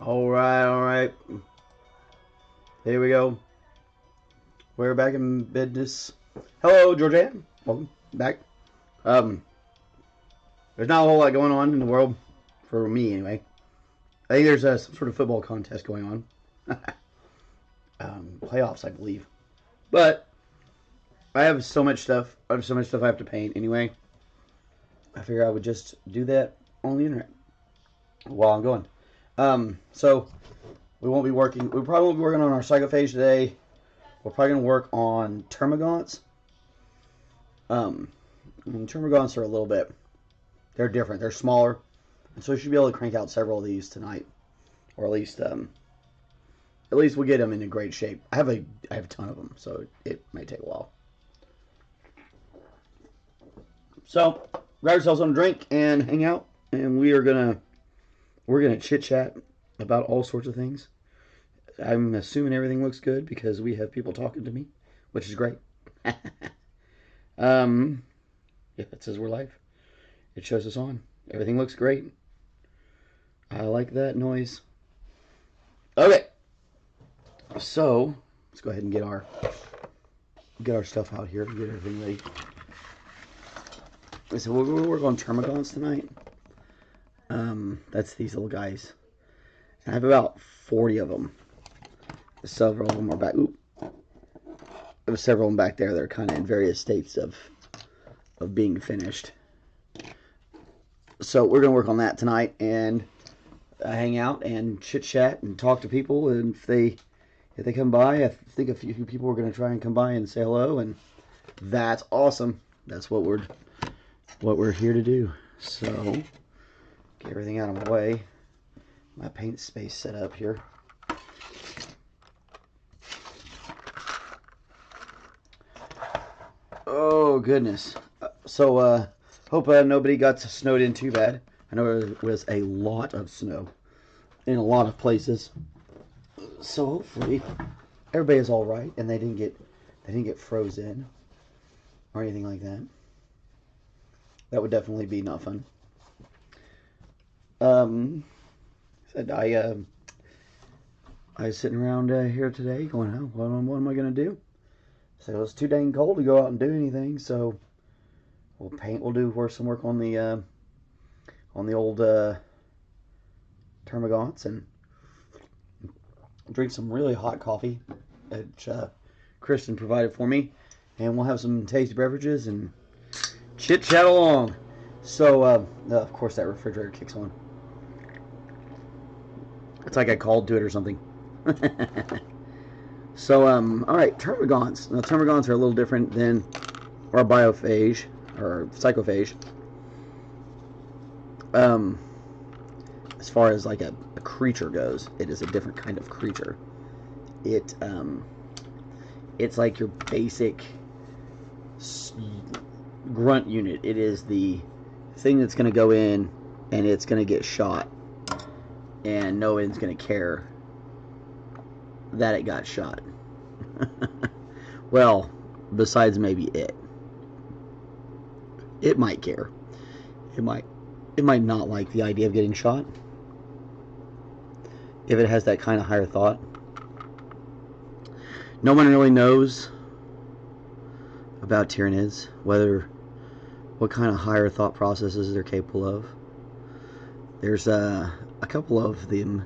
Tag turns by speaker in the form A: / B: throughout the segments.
A: All right. Here we go. We're back in business. Hello, Georgianne. Welcome back. There's not a whole lot going on in the world, for me anyway. I think there's some sort of football contest going on. Playoffs, I believe. But I have so much stuff. I have to paint anyway. I figure I would just do that on the internet while I'm going. So we won't be working. We probably won't be working on our psychophage today. We're probably gonna work on termagants. Termagants are a little bit. They're different. They're smaller, and so we should be able to crank out several of these tonight, or at least we'll get them in a great shape. I have a ton of them, so it may take a while. So grab yourselves some drink and hang out, and we're gonna chit chat about all sorts of things. I'm assuming everything looks good because we have people talking to me, which is great. Yeah, it says we're live. It shows us on. Everything looks great. I like that noise. Okay. So let's go ahead and get our stuff out here, get everything ready. So we'll work on termagants tonight. That's these little guys. I have about 40 of them. Several of them are back. There's several of them back there that are kind of in various states of being finished. So we're gonna work on that tonight and hang out and chit chat and talk to people. And if they come by, I think a few people are gonna try and come by and say hello, and that's awesome. That's what we're here to do. So get everything out of my way. My paint space set up here. Oh goodness. So hope nobody got snowed in too bad. I know there was a lot of snow in a lot of places. So hopefully everybody is all right and they didn't get frozen or anything like that. That would definitely be not fun. Said I was sitting around here today going, oh, what am I gonna do? So it's too dang cold to go out and do anything. So we'll do some work on the old termagants and drink some really hot coffee that Kristen provided for me, and we'll have some tasty beverages and chit chat along. So of course that refrigerator kicks on. It's like I called to it or something. So all right, termagants. Now termagants are a little different than our biophage or psychophage. As far as like a creature goes, it is a different kind of creature. It's like your basic grunt unit. It is the thing that's going to go in and it's going to get shot, and no one's going to care that it got shot. Well, besides maybe it. It might care. It might not like the idea of getting shot. If it has that kind of higher thought. No one really knows about Tyranids, what kind of higher thought processes they're capable of. There's a couple of them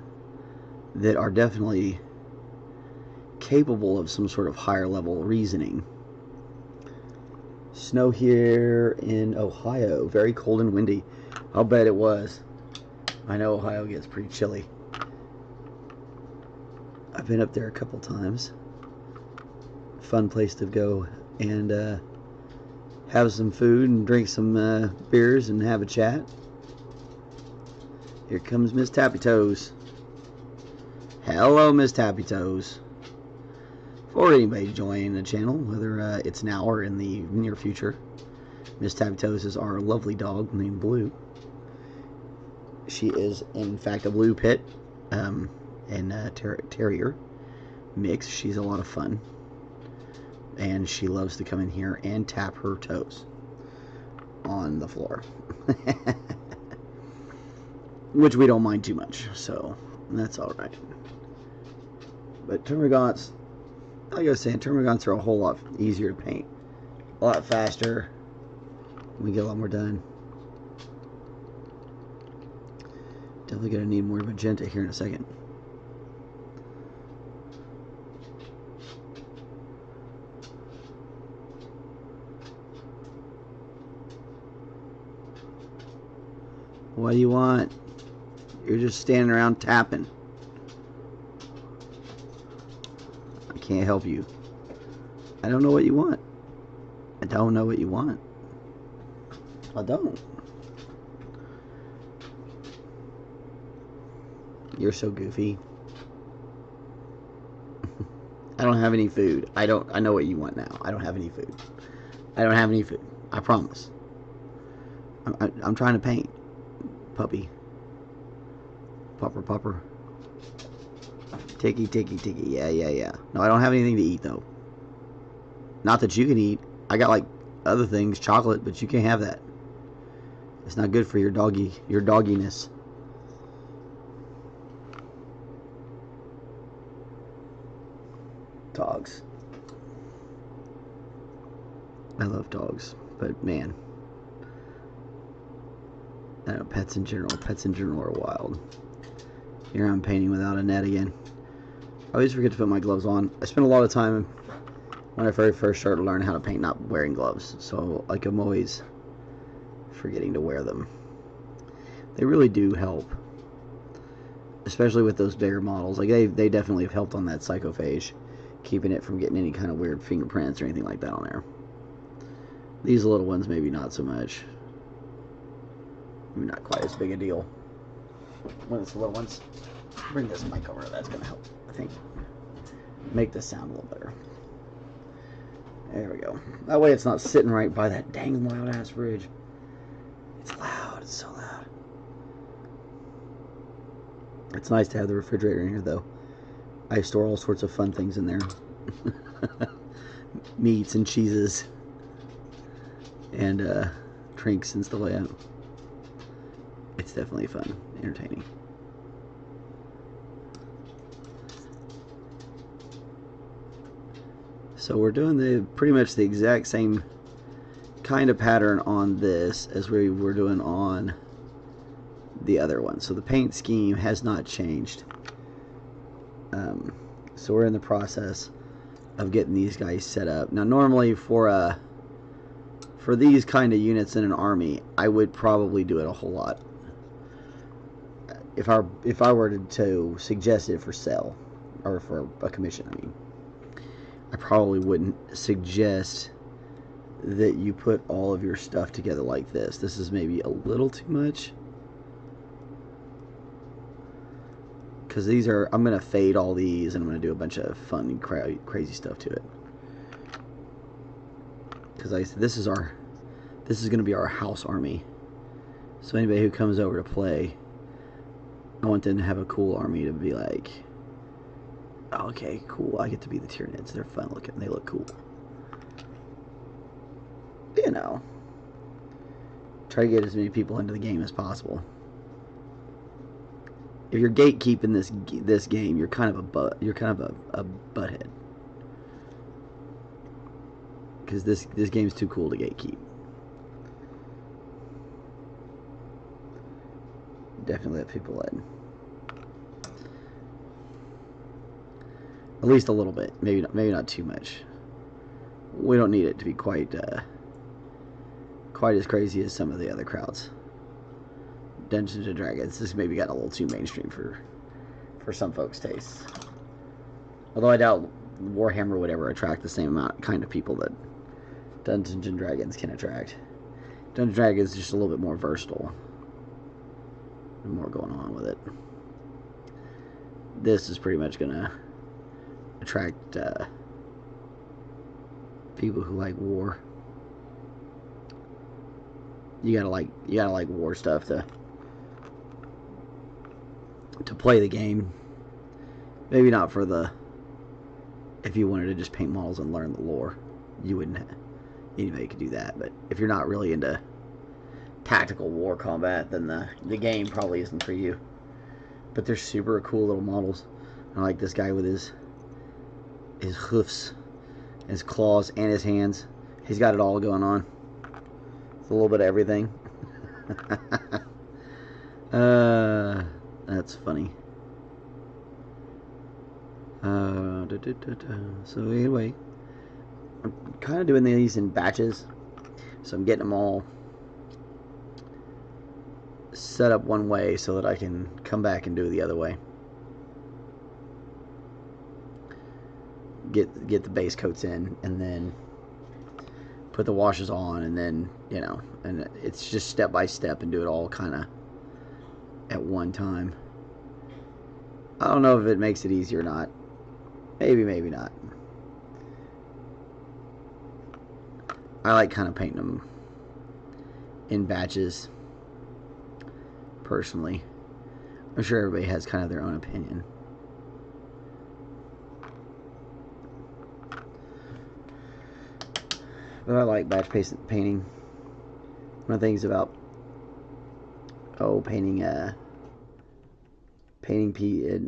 A: that are definitely capable of some sort of higher level reasoning. Snow here in Ohio, very cold and windy. I'll bet it was. I know Ohio gets pretty chilly. I've been up there a couple times. Fun place to go and have some food and drink some beers and have a chat. Here comes Miss Tappy Toes. Hello, Miss Tappy Toes. For anybody joining the channel, whether it's now or in the near future, Miss Tappy Toes is our lovely dog named Blue. She is, in fact, a blue pit and terrier. mix. She's a lot of fun. And she loves to come in here and tap her toes on the floor. Which we don't mind too much, so that's alright. But termagants, like I was saying, termagants are a whole lot easier to paint. A lot faster. We get a lot more done. Definitely going to need more magenta here in a second. What do you want? You're just standing around tapping. I can't help you. I don't know what you want. I don't know what you want. I don't. You're so goofy. I don't have any food. I know what you want now. I don't have any food. I don't have any food. I promise. I'm trying to paint. Puppy. Pupper. Ticky. Yeah. No, I don't have anything to eat, though. Not that you can eat. I got, like, other things, chocolate, but you can't have that. It's not good for your dogginess. Dogs. I love dogs, but man, I know pets in general are wild. Here I'm painting without a net again. I always forget to put my gloves on. I spent a lot of time when I very first started learning how to paint not wearing gloves, so like I'm always forgetting to wear them. They really do help, especially with those bigger models. Like they definitely have helped on that psychophage, keeping it from getting any kind of weird fingerprints or anything like that on there. These little ones maybe not so much. Maybe not quite as big a deal. When it's the little ones, bring this mic over. That's gonna help, I think, make this sound a little better. There we go. That way it's not sitting right by that dang loud ass fridge. It's loud. It's so loud. It's nice to have the refrigerator in here, though. I store all sorts of fun things in there. Meats and cheeses. And drinks and stuff like that. It's definitely fun. Entertaining. So we're doing pretty much the exact same kind of pattern on this as we were doing on the other one. So the paint scheme has not changed. So we're in the process of getting these guys set up. Now normally for these kind of units in an army, I would probably do it a whole lot. If I were to suggest it for sale or for a commission, I mean, I probably wouldn't suggest that you put all of your stuff together like this. This is maybe a little too much. Because these are, I'm going to fade all these and I'm going to do a bunch of fun and crazy stuff to it. Because like I said, this is going to be our house army. So anybody who comes over to play, I want them to have a cool army to be like, oh, okay, cool, I get to be the Tyranids. They're fun looking. They look cool. You know, try to get as many people into the game as possible. If you're gatekeeping this game, you're kind of a butthead. Because this game's too cool to gatekeep. Definitely let people in. At least a little bit. Maybe not too much. We don't need it to be quite as crazy as some of the other crowds. Dungeons and Dragons, this maybe got a little too mainstream for some folks' tastes. Although I doubt Warhammer would ever attract the same kind of people that Dungeons and Dragons can attract. Dungeons and Dragons is just a little bit more versatile. And more going on with it. This is pretty much gonna attract people who like war. You gotta like war stuff to play the game. Maybe not for the if you wanted to just paint models and learn the lore, you wouldn't. Anybody could do that, but if you're not really into tactical war combat, then the game probably isn't for you. But they're super cool little models. I like this guy with his hoofs, his claws, and his hands. He's got it all going on. It's a little bit of everything. That's funny. So anyway, I'm kind of doing these in batches. So I'm getting them all set up one way so that I can come back and do it the other way. Get the base coats in, and then put the washes on, and then, you know, and it's just step by step and do it all kind of at one time. I don't know if it makes it easy or not. Maybe, maybe not. I like kind of painting them in batches, personally. I'm sure everybody has kind of their own opinion. But I like batch painting. One of the things about painting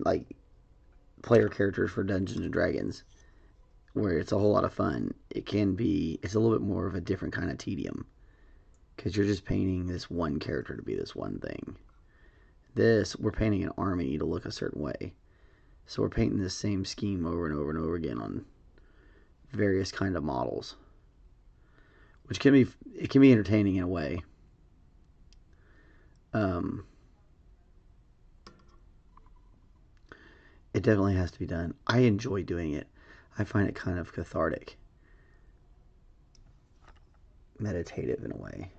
A: like player characters for Dungeons and Dragons, where it's a whole lot of fun. It's a little bit more of a different kind of tedium, because you're just painting this one character to be this one thing. We're painting an army to look a certain way, so we're painting this same scheme over and over and over again on various kind of models, which can be entertaining in a way. It definitely has to be done. I enjoy doing it. I find it kind of cathartic, meditative in a way.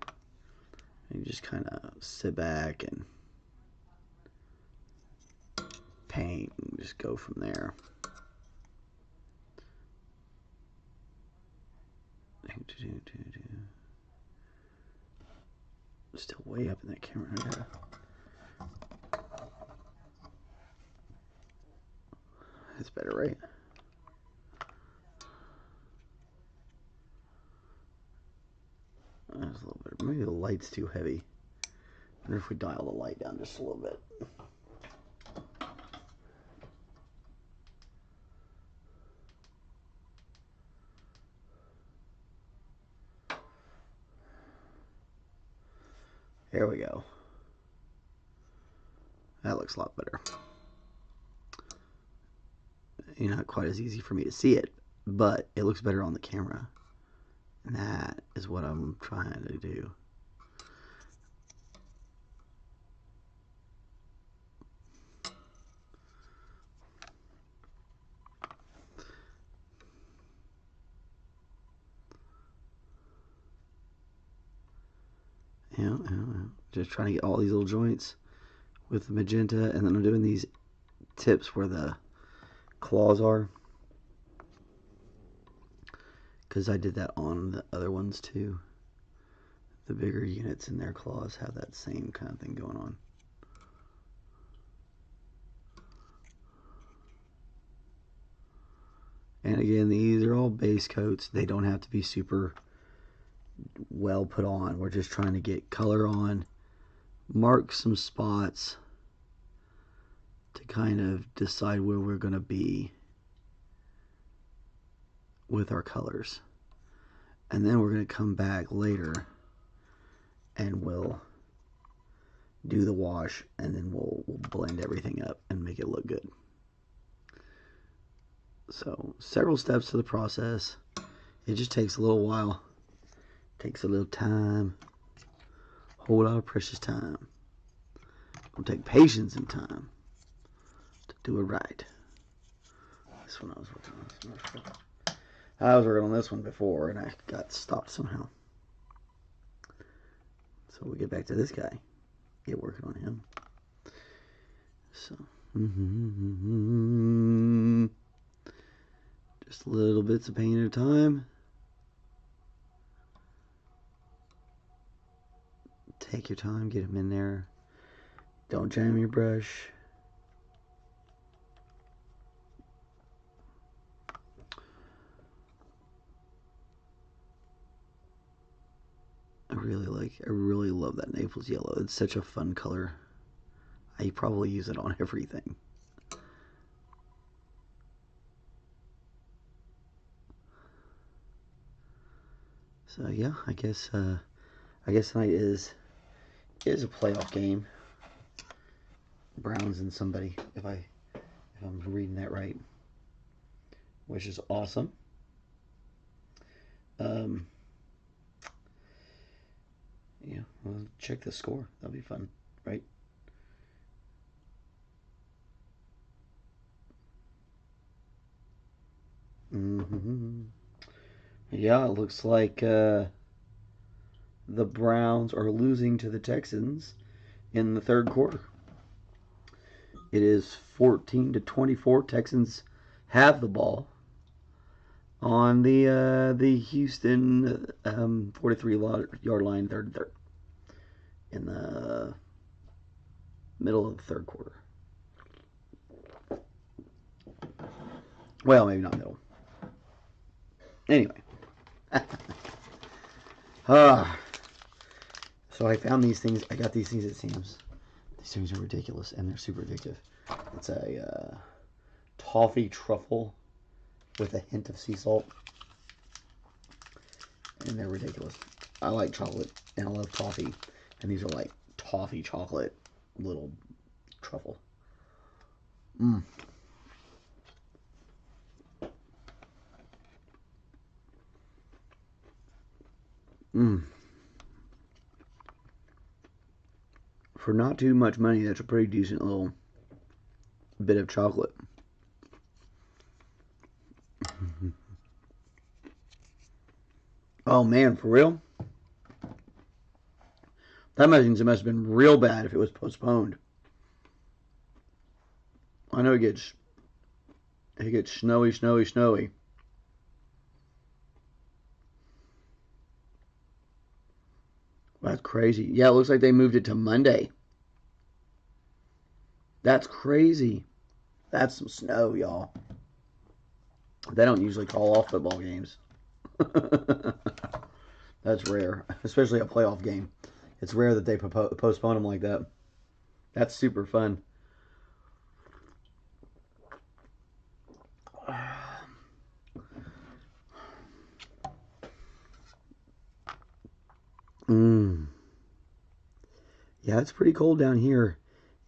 A: And you just kind of sit back and paint and just go from there. Still way up in that camera. That's better, right? That's a little bit. Maybe the light's too heavy. I wonder if we dial the light down just a little bit. There we go. That looks a lot better. Not quite as easy for me to see it, but it looks better on the camera. And that is what I'm trying to do. Yeah. Just trying to get all these little joints with the magenta, and then I'm doing these tips where the claws are, because I did that on the other ones too. The bigger units in their claws have that same kind of thing going on. And again, these are all base coats. They don't have to be super well put on. We're just trying to get color on, mark some spots to kind of decide where we're going to be with our colors. And then we're going to come back later and we'll do the wash, and then we'll blend everything up and make it look good. So several steps to the process. It just takes a little while. Takes a little time. A whole lot of precious time. It'll take patience and time to do it right. This one I was working on. I was working on this one before and I got stopped somehow. So we get back to this guy. Get working on him. So just little bits of paint at a time. Take your time, get him in there. Don't jam your brush. I really love that Naples yellow. It's such a fun color. I probably use it on everything. So yeah, I guess tonight is a playoff game. Browns and somebody, if I'm reading that right, which is awesome. Yeah, we'll check the score. That'll be fun, right? Yeah, it looks like the Browns are losing to the Texans in the third quarter. It is 14-24. Texans have the ball on the Houston 43-yard line, third in the middle of the third quarter. Well, maybe not middle. Anyway. So I found these things. I got these things at Sam's. These things are ridiculous, and they're super addictive. It's a toffee truffle with a hint of sea salt. And they're ridiculous. I like chocolate, and I love toffee. And these are like toffee chocolate little truffle. Mmm. Mmm. For not too much money, that's a pretty decent little bit of chocolate. Oh man, for real? That must have been real bad if it was postponed. I know it gets snowy. That's crazy. Yeah, it looks like they moved it to Monday. That's crazy. That's some snow, y'all. They don't usually call off football games. That's rare, especially a playoff game. It's rare that they postpone them like that. That's super fun. Mmm. Yeah, it's pretty cold down here.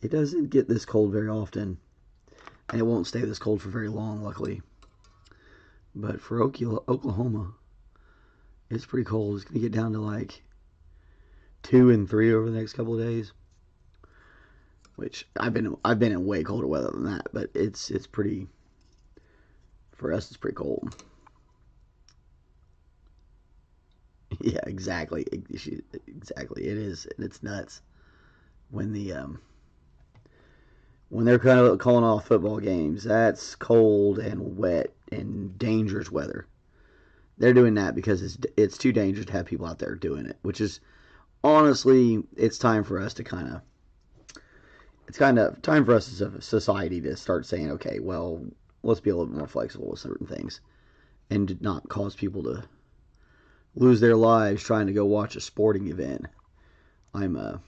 A: It doesn't get this cold very often. And it won't stay this cold for very long, luckily. But for Oklahoma, it's pretty cold. It's going to get down to like 2 and 3 over the next couple of days. Which I've been in way colder weather than that, but it's pretty, for us it's pretty cold. Yeah, exactly. Exactly. It is, and it's nuts when they're kind of calling off football games. That's cold and wet and dangerous weather. They're doing that because it's too dangerous to have people out there doing it, which is honestly, it's time for us to it's kind of time for us as a society to start saying, okay, well, let's be a little bit more flexible with certain things and not cause people to lose their lives trying to go watch a sporting event. I'm a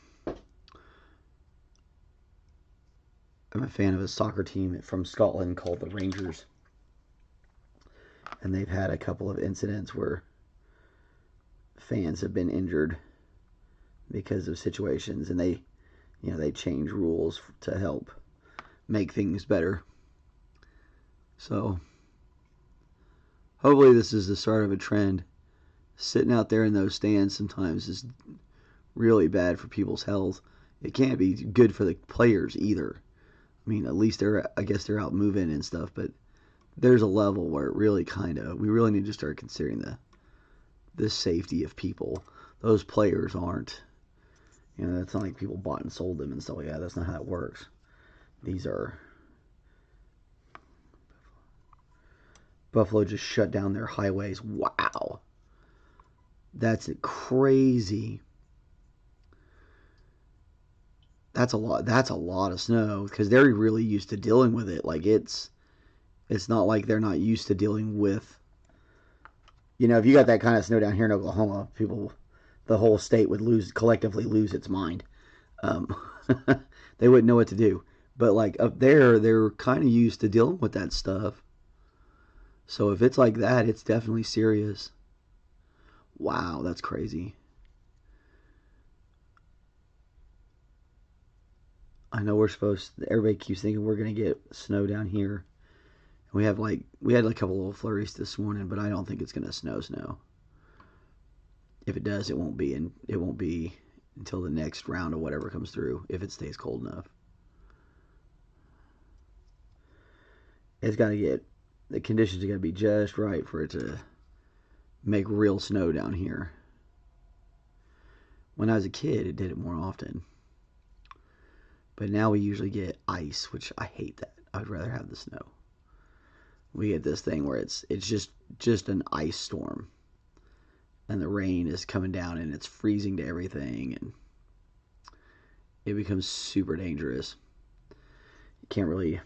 A: fan of a soccer team from Scotland called the Rangers, and they've had a couple of incidents where fans have been injured because of situations, and they change rules to help make things better. So hopefully this is the start of a trend. Sitting out there in those stands sometimes is really bad for people's health. It can't be good for the players either. I mean, at least I guess they're out moving and stuff, but there's a level where it really we really need to start considering the safety of people. Those players aren't, that's not like people bought and sold them and stuff like that. That's not how it works. These are Buffalo just shut down their highways. Wow. That's crazy. That's a lot of snow because they're really used to dealing with it. Like it's not like they're not used to dealing with, if you got that kind of snow down here in Oklahoma, the whole state would collectively lose its mind. Um, they wouldn't know what to do. But like up there, they're kind of used to dealing with that stuff. So if it's like that, it's definitely serious. Wow, that's crazy. I know everybody keeps thinking we're going to get snow down here. We had a couple little flurries this morning, but I don't think it's going to snow. If it does, it won't be until the next round of whatever comes through, if it stays cold enough. It's got to get, the conditions are going to be just right for it to make real snow down here. When I was a kid, it did it more often. But now we usually get ice, which I hate that. I would rather have the snow. We get this thing where it's just an ice storm. And the rain is coming down and it's freezing to everything, and it becomes super dangerous. You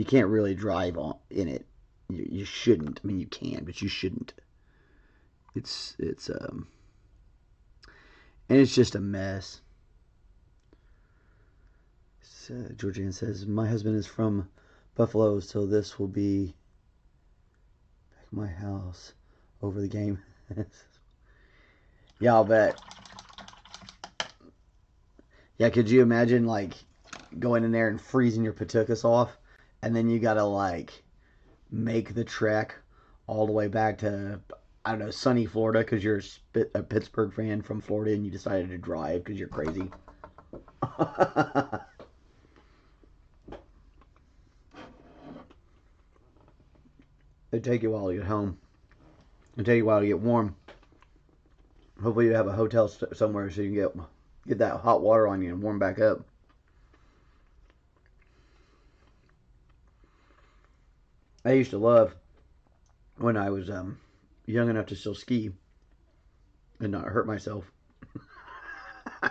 A: can't really drive in it. You shouldn't. I mean, you can, but you shouldn't. And it's just a mess. Georgianne says, my husband is from Buffalo, so this will be back at my house over the game. Yeah, I'll bet. Yeah, could you imagine like going in there and freezing your patukas off, and then you gotta like make the trek all the way back to, I don't know, sunny Florida because you're a Pittsburgh fan from Florida and you decided to drive because you're crazy. It'd take you a while to get home. It'd take you a while to get warm. Hopefully you have a hotel somewhere so you can get that hot water on you and warm back up. I used to love, when I was young enough to still ski and not hurt myself, I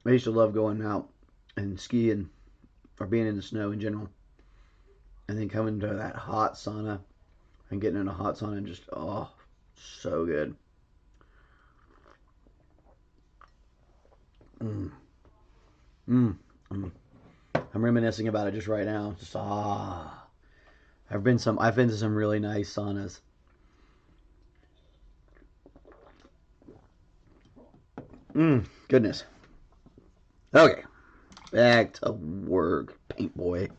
A: used to love going out and skiing or being in the snow in general, and then coming to that hot sauna and getting in a hot sauna and just, oh, so good. Mm. Mm. Mm. I'm reminiscing about it just right now. Just I've been to some really nice saunas. Goodness. Okay, back to work, paint boy.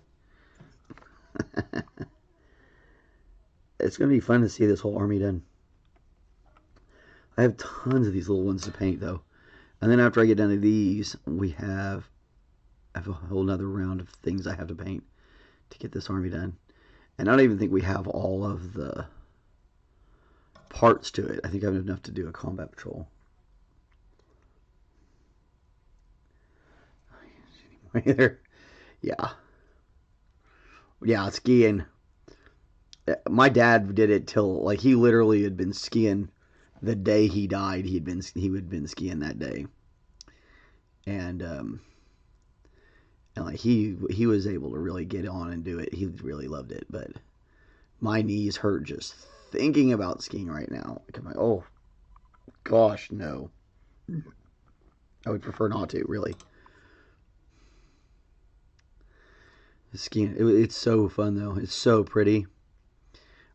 A: It's gonna be fun to see this whole army done. I have tons of these little ones to paint though, and then after I get done with these, I have a whole nother round of things I have to paint to get this army done. And I don't even think we have all of the parts to it. I think I have enough to do a combat patrol. Either. Yeah. Yeah, skiing. My dad did it till, like, he literally had been skiing the day he died. He had been skiing that day. And like he was able to really get on and do it. He really loved it, but my knees hurt just thinking about skiing right now. Like, I'm like, oh gosh, no. I would prefer not to, really. Skiing, it's so fun though. It's so pretty.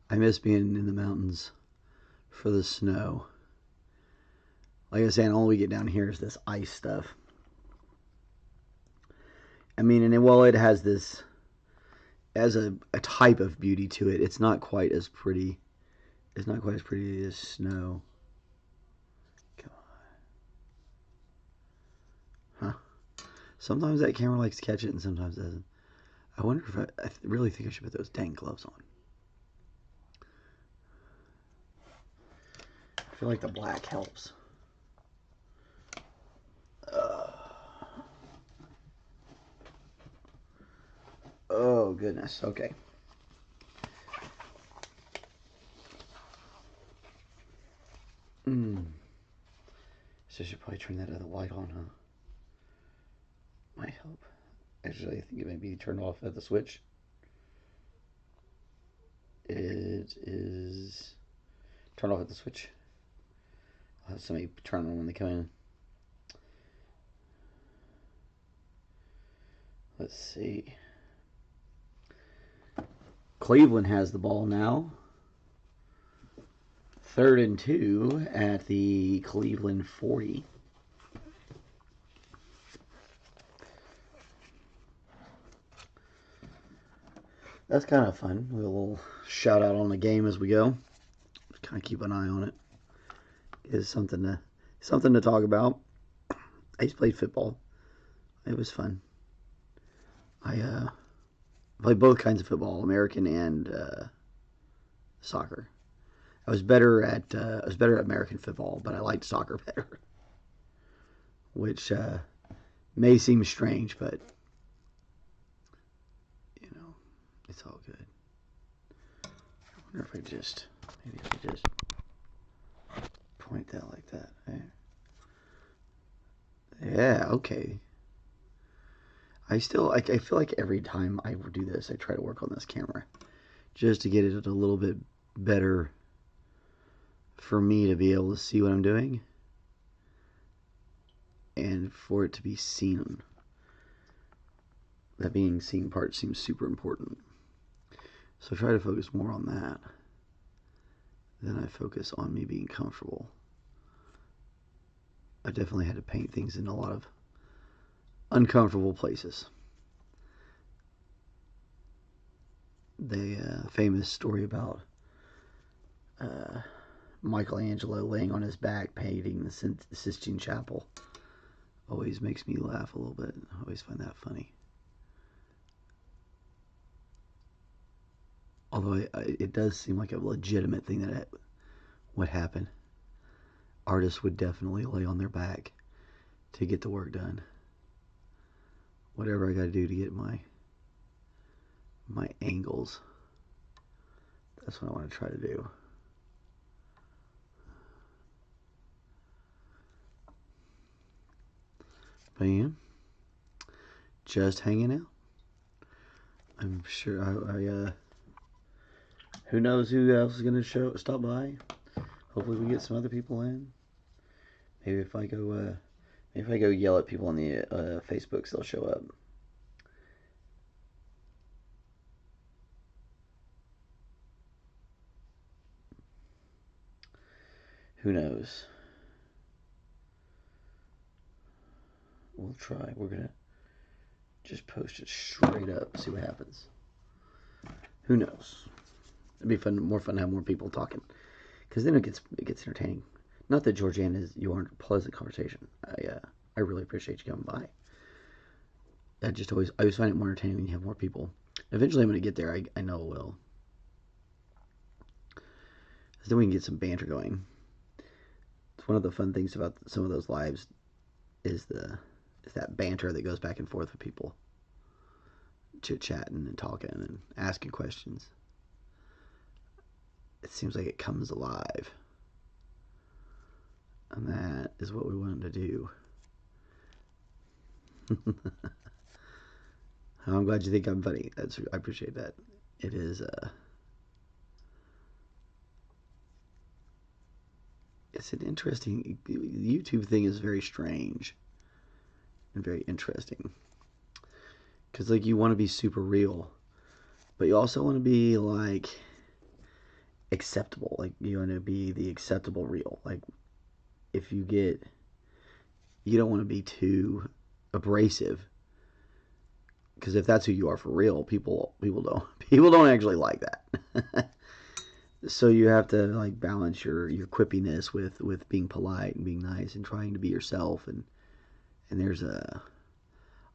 A: I miss being in the mountains for the snow. Like I said, all we get down here is this ice stuff. I mean, and while it has this as a type of beauty to it, it's not quite as pretty. It's not quite as pretty as snow. Come on. Huh. Sometimes that camera likes to catch it and sometimes doesn't. I wonder if I really think I should put those dang gloves on. I feel like the black helps. Oh, goodness. Okay. So I should probably turn that other light on, huh? Might help. Actually, I think it may be turned off at the switch. It is turned off at the switch. I'll have somebody turn on when they come in. Let's see. Cleveland has the ball now. 3rd and 2 at the Cleveland 40. That's kind of fun. A little shout out on the game as we go. Just kind of keep an eye on it. It's something to talk about. I used to play football. It was fun. I played both kinds of football, American and soccer. I was better at American football, but I liked soccer better, which may seem strange, but you know, it's all good. I wonder if I just point that like that. Yeah, okay. I feel like every time I do this, I try to work on this camera just to get it a little bit better for me to be able to see what I'm doing and for it to be seen. That being seen part seems super important. So I try to focus more on that than I focus on me being comfortable. I definitely had to paint things in a lot of uncomfortable places. The famous story about Michelangelo laying on his back painting the Sistine Chapel always makes me laugh a little bit. I always find that funny. Although it does seem like a legitimate thing that would happen. Artists would definitely lay on their back to get the work done. Whatever I got to do to get my angles, that's what I want to try to do. But yeah, just hanging out. I'm sure who knows who else is going to stop by. Hopefully we get some other people in. Maybe if I go yell at people on the Facebooks, they'll show up. Who knows? We'll try. We're gonna just post it straight up, see what happens. Who knows? It'd be fun, more fun to have more people talking, because then it gets entertaining. Not that Georgiana you aren't a pleasant conversation. I really appreciate you coming by. I always find it more entertaining when you have more people. Eventually, I'm gonna get there. I know it will. Because then we can get some banter going. It's one of the fun things about some of those lives is that banter that goes back and forth with people, chit-chatting and talking and asking questions. It seems like it comes alive, and that is what we wanted to do. I'm glad you think I'm funny. I appreciate that. It is it's an interesting, the YouTube thing is very strange and very interesting, because like you want to be super real, but you also want to be like acceptable. Like you want to be the acceptable real. Like if you don't want to be too abrasive, because if that's who you are for real, people don't actually like that. So you have to like balance your quippiness with being polite and being nice and trying to be yourself, and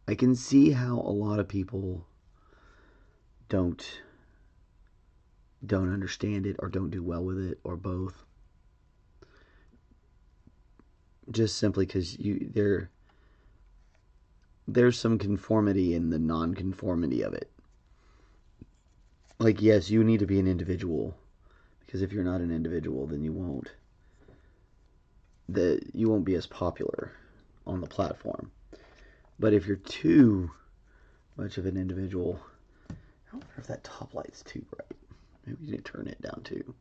A: I can see how a lot of people don't understand it or don't do well with it or both, just simply because there's some conformity in the non-conformity of it. Like, yes, you need to be an individual, because if you're not an individual, then you won't be as popular on the platform. But if you're too much of an individual, I wonder if that top light's too bright. Maybe you need to turn it down too.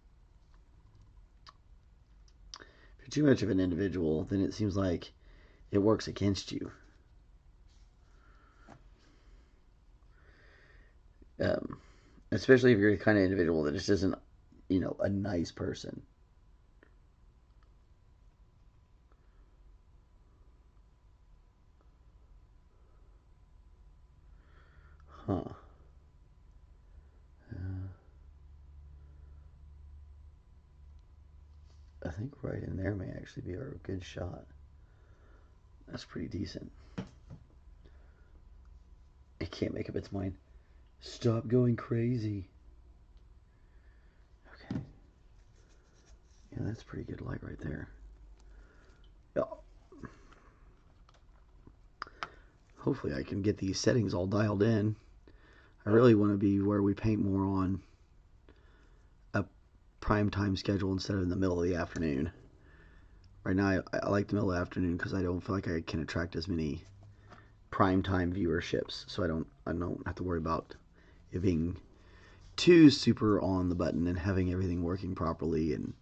A: If you're too much of an individual, then it seems like it works against you. Especially if you're the kind of individual that just isn't, a nice person. Huh. I think right in there may actually be our good shot. That's pretty decent. It can't make up its mind. Stop going crazy. Okay. Yeah, that's pretty good light right there. Oh. Hopefully I can get these settings all dialed in. I really want to be where we paint more on a prime time schedule instead of in the middle of the afternoon. Right now I like the middle of the afternoon because I don't feel like I can attract as many prime time viewerships, so I don't have to worry about it being too super on the button and having everything working properly. And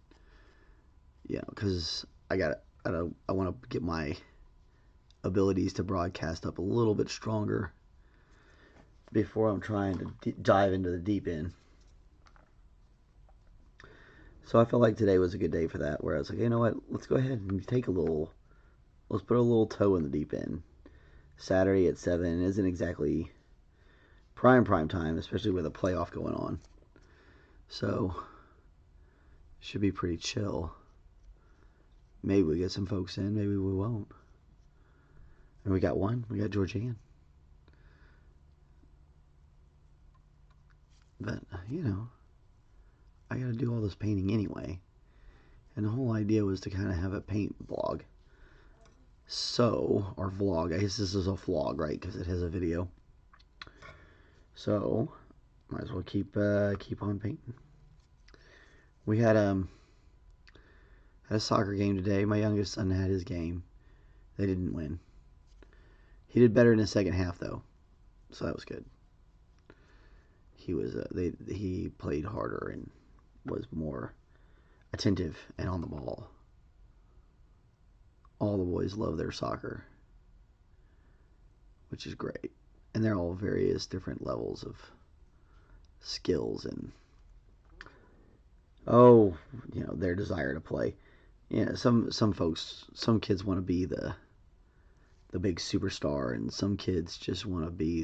A: because I want to get my abilities to broadcast up a little bit stronger before I'm trying to dive into the deep end. So I felt like today was a good day for that, where I was like, you know what, let's go ahead and let's put a little toe in the deep end. Saturday at 7 isn't exactly prime time, especially with a playoff going on. So, should be pretty chill. Maybe we get some folks in, maybe we won't. And we got Georgianne. But, I gotta do all this painting anyway. And the whole idea was to kind of have a paint vlog. So, or vlog, I guess this is a vlog, right? Because it has a video. So, might as well keep on painting. We had a soccer game today. My youngest son had his game. They didn't win. He did better in the second half though, so that was good. He played harder and was more attentive and on the ball. All the boys love their soccer, which is great, and they're all various different levels of skills and their desire to play. Some folks, some kids want to be the big superstar, and some kids just want to be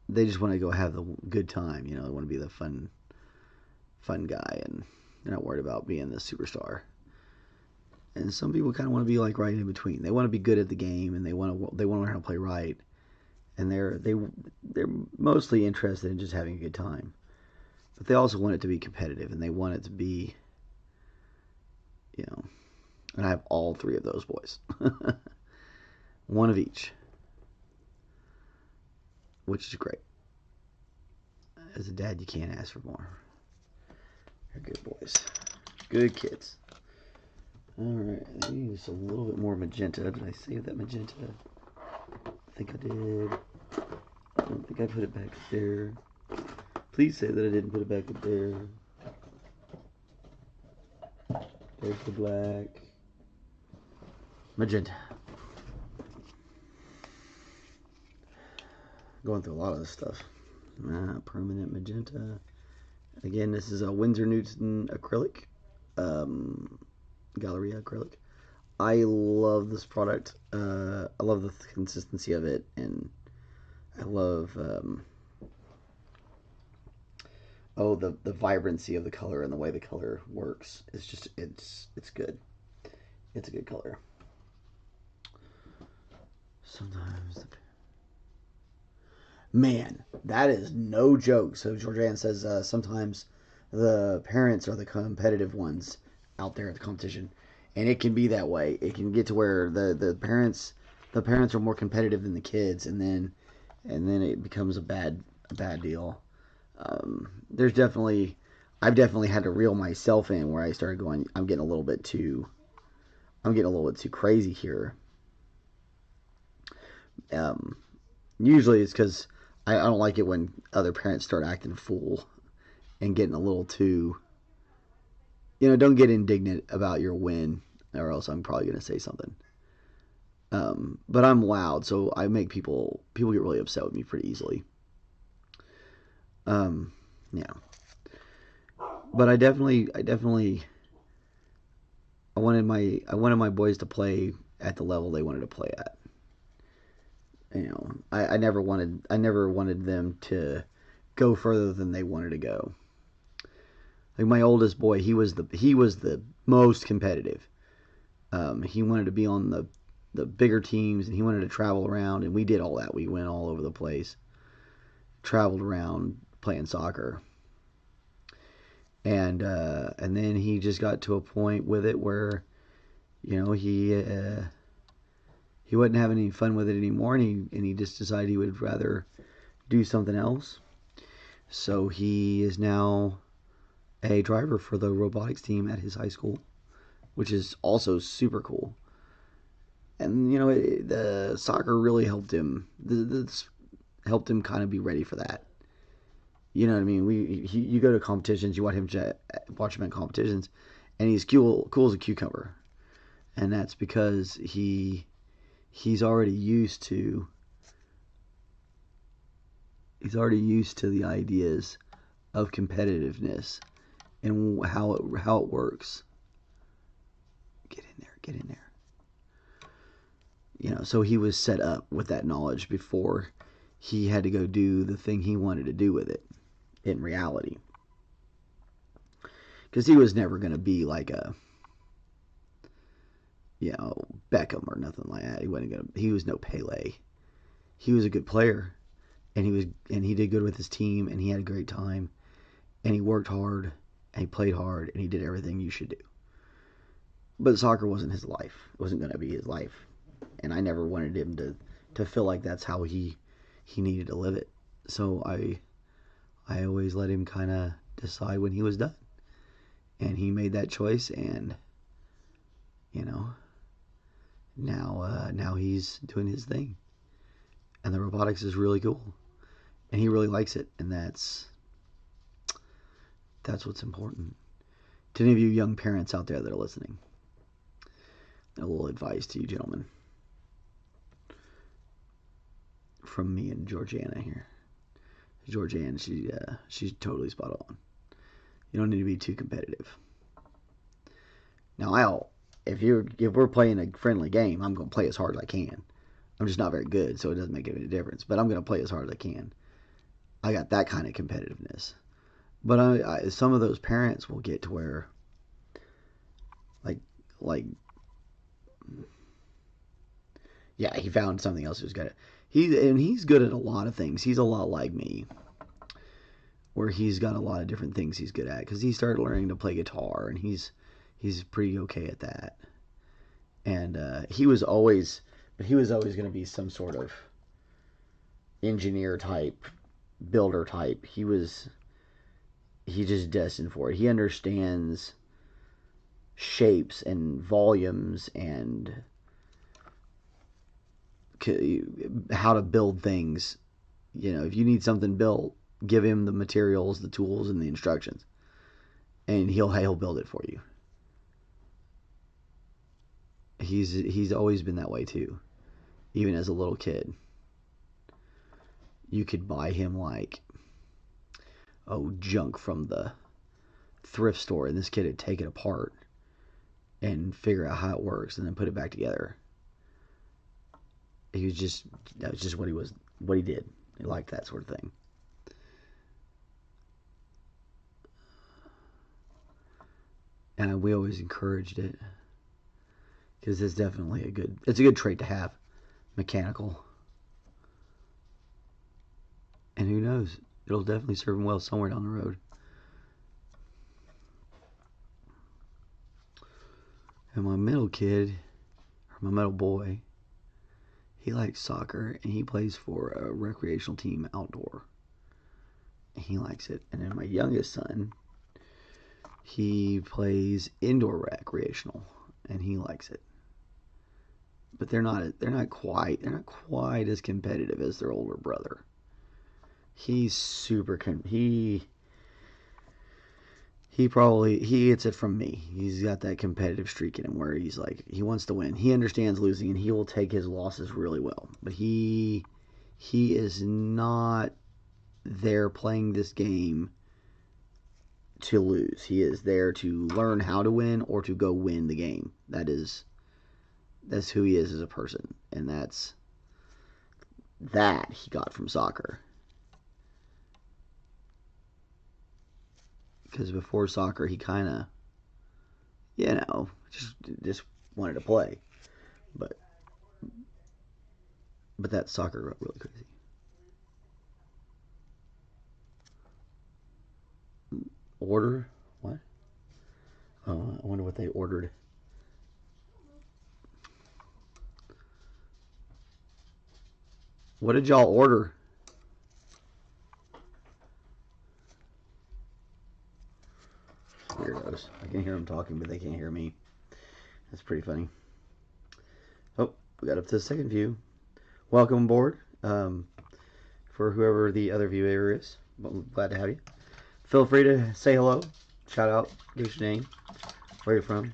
A: they just want to go have the good time. They want to be the fun guy, and they're not worried about being the superstar. And some people kind of want to be like right in between. They want to be good at the game, and they want to learn how to play right, and they're mostly interested in just having a good time. But they also want it to be competitive, and they want it to be, and I have all three of those boys. One of each, which is great. As a dad, you can't ask for more. They're good boys. Good kids. Alright, I need just a little bit more magenta. Did I save that magenta? I think I did. I don't think I put it back up there. Please say that I didn't put it back up there. There's the black. Magenta. Going through a lot of this stuff. Permanent magenta. Again, this is a Windsor Newton acrylic. Galleria acrylic. I love this product. I love the consistency of it, and I love the vibrancy of the color and the way the color works. It's just it's good. It's a good color. Sometimes man, that is no joke. So Georgianne says sometimes the parents are the competitive ones out there at the competition, and it can be that way. It can get to where the parents are more competitive than the kids, and then it becomes a bad deal. I've definitely had to reel myself in where I started going, I'm getting a little bit too crazy here. Usually it's because I don't like it when other parents start acting a fool and getting a little too, don't get indignant about your win, or else I'm probably going to say something. But I'm loud, so I make people get really upset with me pretty easily. Yeah. But I wanted my boys to play at the level they wanted to play at. I never wanted them to go further than they wanted to go. Like my oldest boy, he was the most competitive. He wanted to be on the bigger teams, and he wanted to travel around, and we did all that. We went all over the place, traveled around playing soccer, and then he just got to a point with it where, he wasn't having any fun with it anymore, and he just decided he would rather do something else. So he is now a driver for the robotics team at his high school, which is also super cool. And the soccer really helped him. Helped him kind of be ready for that. You know what I mean? You go to competitions, you watch him at competitions, and he's cool as a cucumber, and that's because he's already used to the ideas of competitiveness and how it works. Get in there. So he was set up with that knowledge before he had to go do the thing he wanted to do with it in reality. Because he was never going to be like a, Beckham or nothing like that. He was no Pele. He was a good player, and he did good with his team, and he had a great time, and he worked hard, and he played hard, and he did everything you should do. But soccer wasn't his life. It wasn't going to be his life. And I never wanted him to feel like that's how he needed to live it. So I always let him kind of decide when he was done. And he made that choice, and now he's doing his thing. And the robotics is really cool. And he really likes it, and that's what's important. To any of you young parents out there that are listening, a little advice to you gentlemen from me and Georgiana here. Georgiana, she's totally spot on. You don't need to be too competitive. Now, if we're playing a friendly game, I'm going to play as hard as I can. I'm just not very good, so it doesn't make any difference. But I'm going to play as hard as I can. I got that kind of competitiveness. But some of those parents will get to where, like, yeah, he found something else he was good at. He's good at a lot of things. He's a lot like me, where he's got a lot of different things he's good at. Because he started learning to play guitar, and he's pretty okay at that. And he was always going to be some sort of engineer type, builder type. He's just destined for it. He understands shapes and volumes and how to build things. If you need something built, give him the materials, the tools, and the instructions, and he'll build it for you. He's always been that way too. Even as a little kid, you could buy him junk from the thrift store, and this kid would take it apart and figure out how it works and then put it back together. That was just what he did. He liked that sort of thing. And we always encouraged it, because it's definitely a good trait to have, mechanical. And who knows, it'll definitely serve him well somewhere down the road. And my middle boy, he likes soccer, and he plays for a recreational team outdoor. He likes it. And then my youngest son, he plays indoor recreational, and he likes it. But they're not quite as competitive as their older brother. He's super he gets it from me. He's got that competitive streak in him where he's like, he wants to win. He understands losing, and he will take his losses really well. But he is not there playing this game to lose. He is there to learn how to win or to go win the game. That's who he is as a person, and that he got from soccer. Because before soccer, he kind of, just wanted to play. But that soccer got really crazy. Order? What? Oh, I wonder what they ordered. What did y'all order? Weirdos. I can hear them talking, but they can't hear me. That's pretty funny. Oh, we got up to the second view. Welcome aboard. For whoever the other viewer is. I'm glad to have you. Feel free to say hello. Shout out. Give us your name. Where you're from.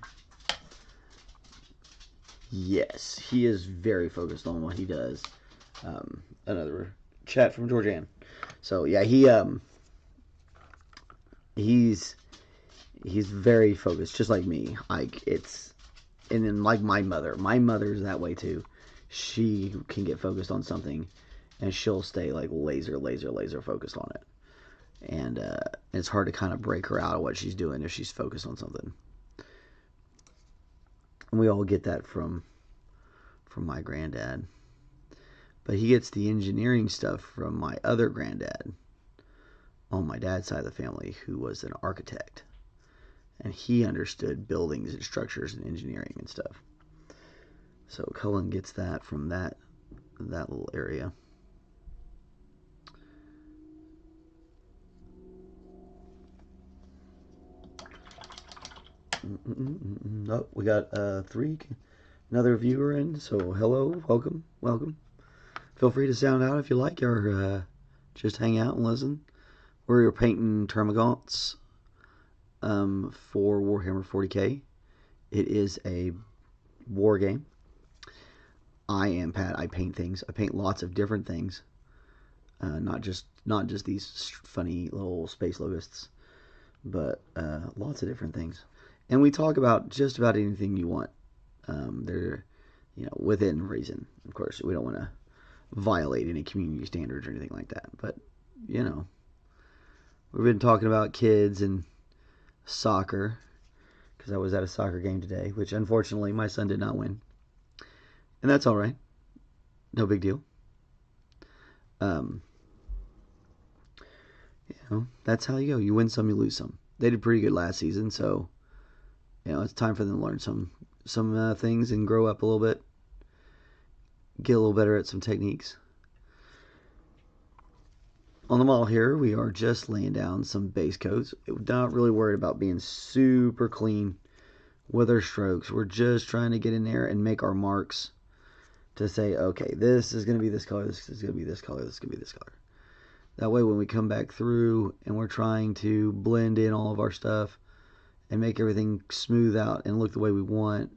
A: Yes, he is very focused on what he does. Another chat from Georgianne. So yeah, he's very focused, just like me. And then like my mother's that way too. She can get focused on something, and she'll stay like laser focused on it. And it's hard to kind of break her out of what she's doing if she's focused on something. And we all get that from my granddad. But he gets the engineering stuff from my other granddad on my dad's side of the family, who was an architect. And he understood buildings and structures and engineering and stuff. So Cullen gets that from that little area. Oh, we got another viewer in. So hello, welcome. Feel free to sound out if you like, or just hang out and listen. We're painting termagants for Warhammer 40k. It is a war game. I am Pat. I paint things. I paint lots of different things. Not just these funny little space locusts, but lots of different things. And we talk about just about anything you want. They're, within reason. Of course, we don't want to violate any community standards or anything like that. But, we've been talking about kids and soccer, because I was at a soccer game today, which unfortunately my son did not win. And that's all right. No big deal. That's how you go. You win some, you lose some. They did pretty good last season, so it's time for them to learn some things and grow up a little bit. Get a little better at some techniques. On the model here, we are just laying down some base coats. We're not really worried about being super clean with our strokes. We're just trying to get in there and make our marks to say, okay, this is going to be this color, this is going to be this color, this is going to be this color. That way when we come back through and we're trying to blend in all of our stuff and make everything smooth out and look the way we want,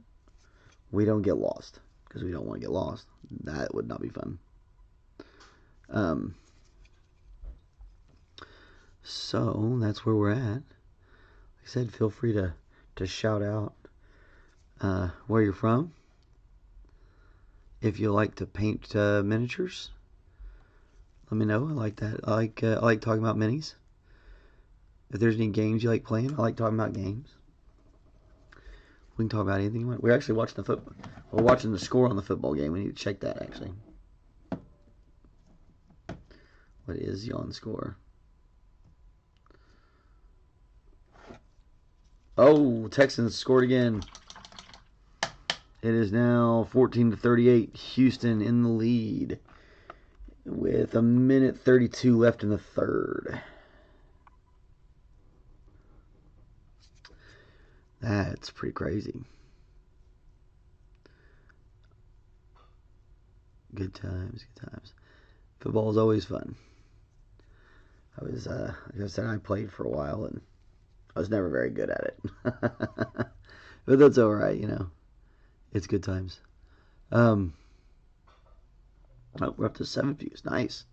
A: we don't get lost, because we don't want to get lost. That would not be fun. So that's where we're at. Like I said, feel free to shout out where you're from. If you like to paint miniatures, let me know. I like that. I like talking about minis. If there's any games you like playing, I like talking about games. We can talk about anything you want. We're actually watching the football. We're watching the score on the football game. We need to check that, actually. What is the on score? Oh, Texans scored again. It is now 14-38. Houston in the lead with 1:32 left in the third. That's pretty crazy. Good times. Football is always fun. Like I said, I played for a while, and I was never very good at it. But that's alright, you know. It's good times. Oh, we're up to 7 views. Nice.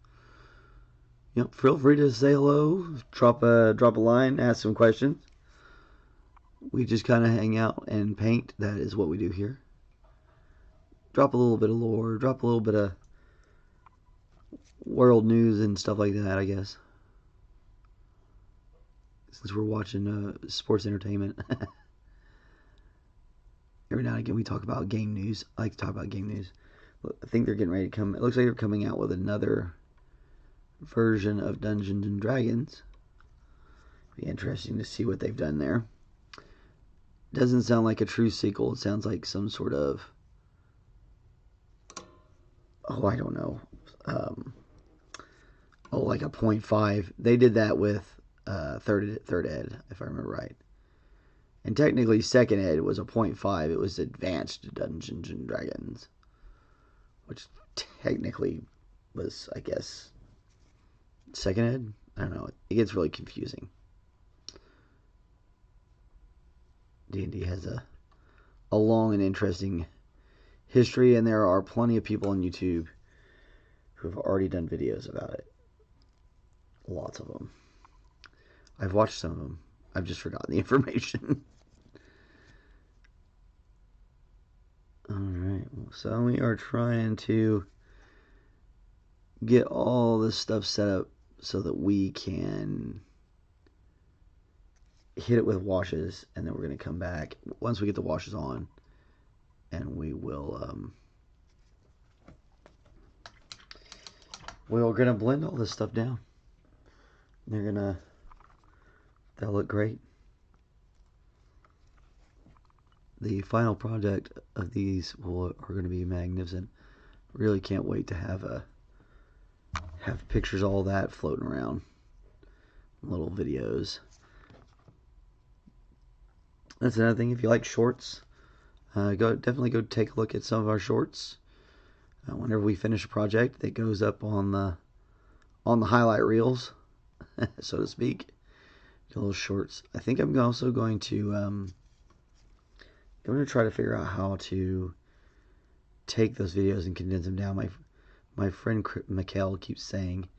A: Yep, feel free to say hello, drop a line, ask some questions. We just kind of hang out and paint. That is what we do here. Drop a little bit of lore, drop a little bit of world news and stuff like that, I guess. Since we're watching sports entertainment. Every now and again we talk about game news. I like to talk about game news. I think they're getting ready to come. It looks like they're coming out with another version of Dungeons and Dragons. Be interesting to see what they've done there. Doesn't sound like a true sequel. It sounds like some sort of, oh, I don't know. Like a 0.5. They did that with third ed, if I remember right. And technically, second ed was a 0.5. It was advanced Dungeons and Dragons, which technically was, I guess, second ed. I don't know. It gets really confusing. D&D has a long and interesting history, and there are plenty of people on YouTube who have already done videos about it. Lots of them. I've watched some of them. I've just forgotten the information. Alright, so we are trying to get all this stuff set up so that we can hit it with washes, and then we're going to come back once we get the washes on, and we will we're going to blend all this stuff down. They'll look great. The final product of these are going to be magnificent. Really can't wait to have pictures, all that floating around, little videos. That's another thing. If you like shorts, definitely go take a look at some of our shorts. Whenever we finish a project, that goes up on the highlight reels, so to speak. The little shorts. I think I'm also going to try to figure out how to take those videos and condense them down. My friend Mikkel keeps saying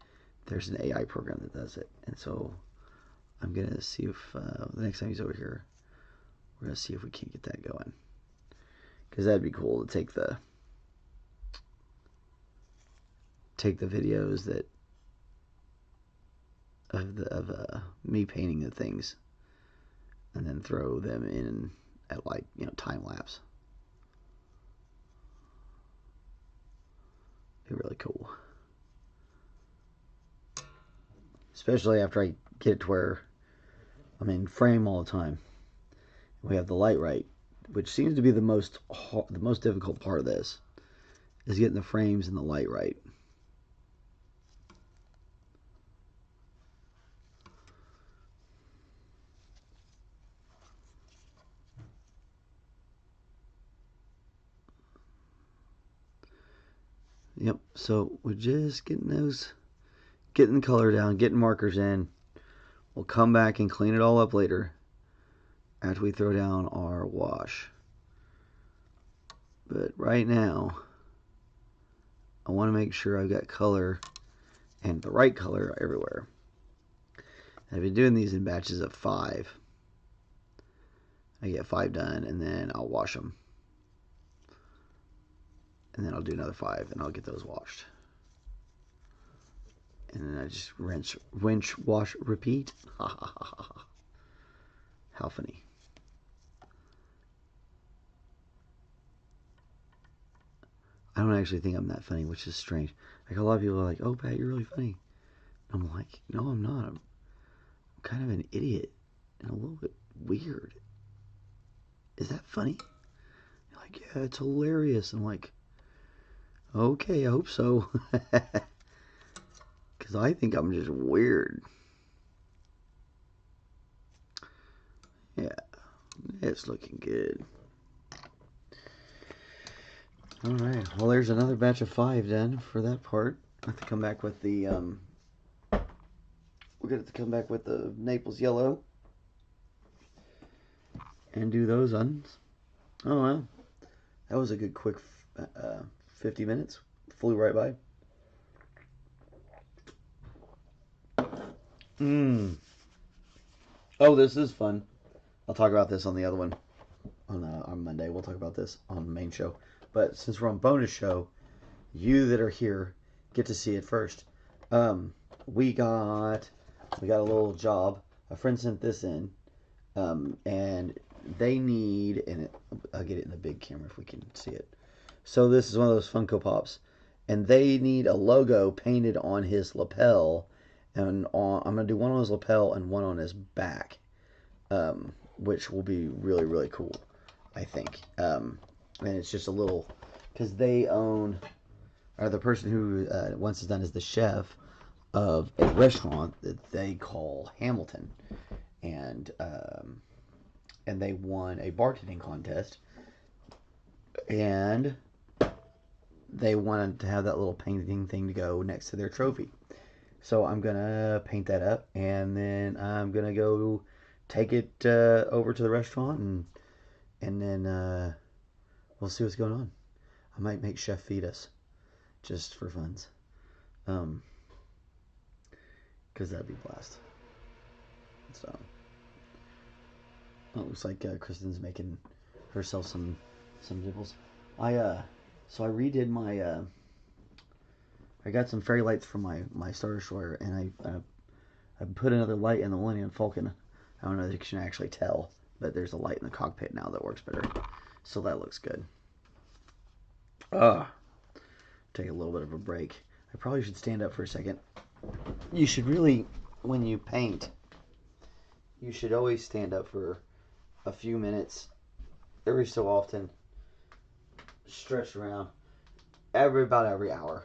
A: there's an AI program that does it, and so I'm gonna see if the next time he's over here, we're gonna see if we can't get that going, because that'd be cool to take the videos that of me painting the things, and then throw them in at, like, you know, time lapse. Be really cool, especially after I get it to where I'm in frame all the time. We have the light right, which seems to be the most difficult part of this, is getting the frames and the light right. Yep, so we're just getting the color down, getting markers in. We'll come back and clean it all up later after we throw down our wash. But right now, I want to make sure I've got color, and the right color, everywhere. I've been doing these in batches of 5. I get 5 done, and then I'll wash them. And then I'll do another 5, and I'll get those washed. And then I just rinse, wash, repeat. Ha ha ha ha. How funny. I don't actually think I'm that funny, which is strange. Like, a lot of people are like, "Oh, Pat, you're really funny." And I'm like, no, I'm not. I'm kind of an idiot and a little bit weird. Is that funny? You're like, yeah, it's hilarious. I'm like, okay, I hope so. Because I think I'm just weird. Yeah, it's looking good. Alright, well, there's another batch of 5 done for that part. I have to come back with the, we're going to come back with the Naples yellow. and do those ones. Oh well, that was a good quick 50 minutes. Flew right by. Mmm. Oh, this is fun. I'll talk about this on the other one on Monday. We'll talk about this on the main show. But since we're on bonus show, you that are here get to see it first. We got a little job. A friend sent this in, and they need, and I'll get it in the big camera if we can see it. So this is one of those Funko Pops, and they need a logo painted on his lapel, and I'm gonna do one on his lapel and one on his back, which will be really really cool, I think. And it's just a little, because they own, or the person who once is done is the chef of a restaurant that they call Hamilton, and they won a bartending contest, and they wanted to have that little painting thing to go next to their trophy. So I'm gonna paint that up, and then I'm gonna go take it over to the restaurant, and then we'll see what's going on. I might make Chef feed us, just for funs, because that'd be a blast. So, it looks like Kristen's making herself some nibbles. So I redid my. I got some fairy lights from my Star Destroyer, and I put another light in the Millennium Falcon. I don't know if you can actually tell, but there's a light in the cockpit now that works better. So that looks good. Take a little bit of a break. I probably should stand up for a second. You should really, when you paint, you should always stand up for a few minutes, every so often. Stretch around about every hour.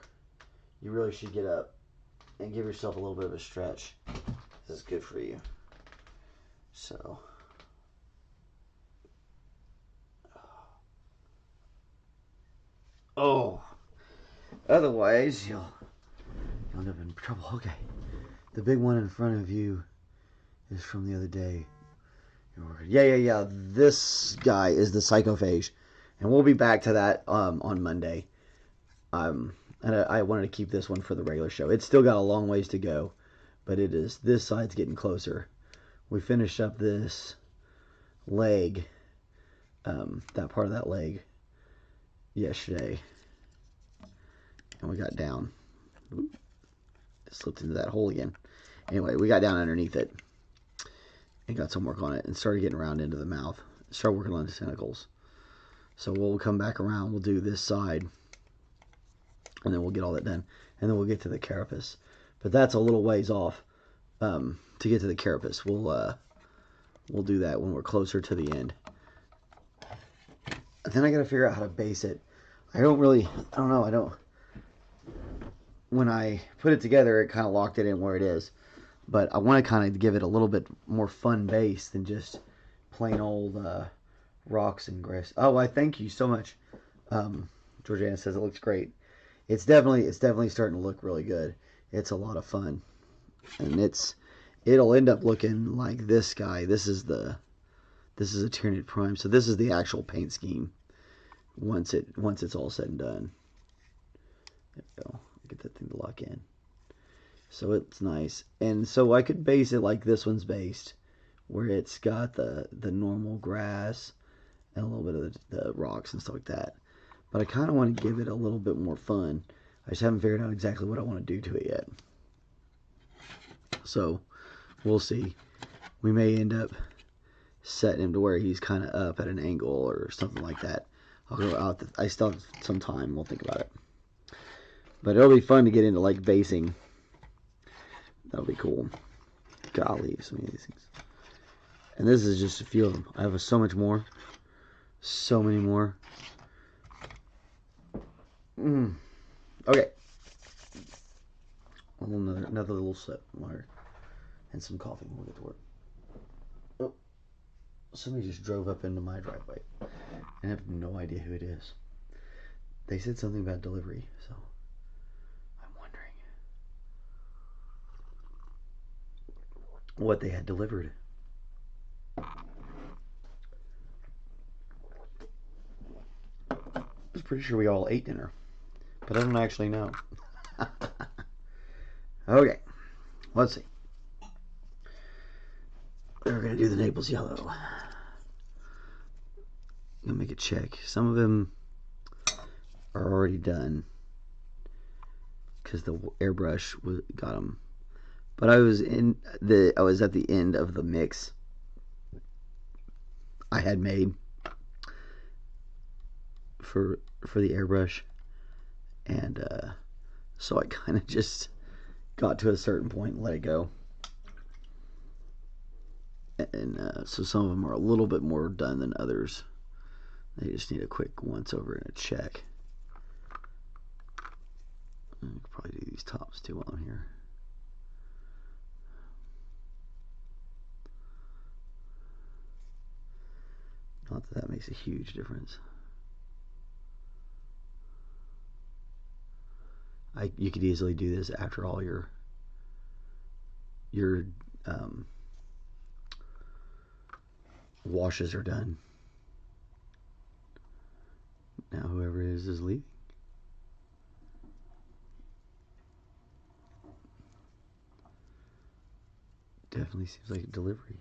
A: You really should get up and give yourself a little bit of a stretch. This is good for you. So, otherwise you'll end up in trouble. Okay, the big one in front of you is from the other day. Yeah. This guy is the Psychophage, and we'll be back to that on Monday. And I wanted to keep this one for the regular show. It's still got a long ways to go, but it is. This side's getting closer. We finished up this leg, that part of that leg, yesterday, and we got down. It slipped into that hole again. Anyway, we got down underneath it and got some work on it and started getting around into the mouth. Started working on the tentacles. So we'll come back around. We'll do this side, and then we'll get all that done, and then we'll get to the carapace. But that's a little ways off to get to the carapace. We'll do that when we're closer to the end. And then I got to figure out how to base it. I don't know. When I put it together, it kind of locked it in where it is. But I want to kind of give it a little bit more fun base than just plain old rocks and grass. Oh, I thank you so much. Georgiana says it looks great. It's definitely starting to look really good. It's a lot of fun, and it'll end up looking like this guy. This is a Tyranid Prime. So this is the actual paint scheme once it's all said and done. There we go. Get that thing to lock in. So it's nice, and so I could base it like this one's based, where it's got the normal grass and a little bit of the rocks and stuff like that. But I kind of want to give it a little bit more fun. I just haven't figured out exactly what I want to do to it yet. So we'll see. We may end up setting him to where he's kind of up at an angle or something like that. I'll go out. I still have some time. We'll think about it. But it'll be fun to get into like basing. That'll be cool. Golly, so many of these things. And this is just a few of them. I have so much more. So many more. Okay. Another little sip of water and some coffee. We'll get to work. Oh, somebody just drove up into my driveway. I have no idea who it is. They said something about delivery, so I'm wondering what they had delivered. pretty sure we all ate dinner, but I don't actually know. Okay, let's see. We're gonna do the Naples yellow. I'm gonna make a check. Some of them are already done because the airbrush got them. But I was at the end of the mix I had made for the airbrush, and so I kind of just got to a certain point and let it go. And so some of them are a little bit more done than others. They just need a quick once over and a check. I could probably do these tops too while I'm here. Not that that makes a huge difference. You could easily do this after all your washes are done. Now whoever it is leaving. Definitely seems like a delivery.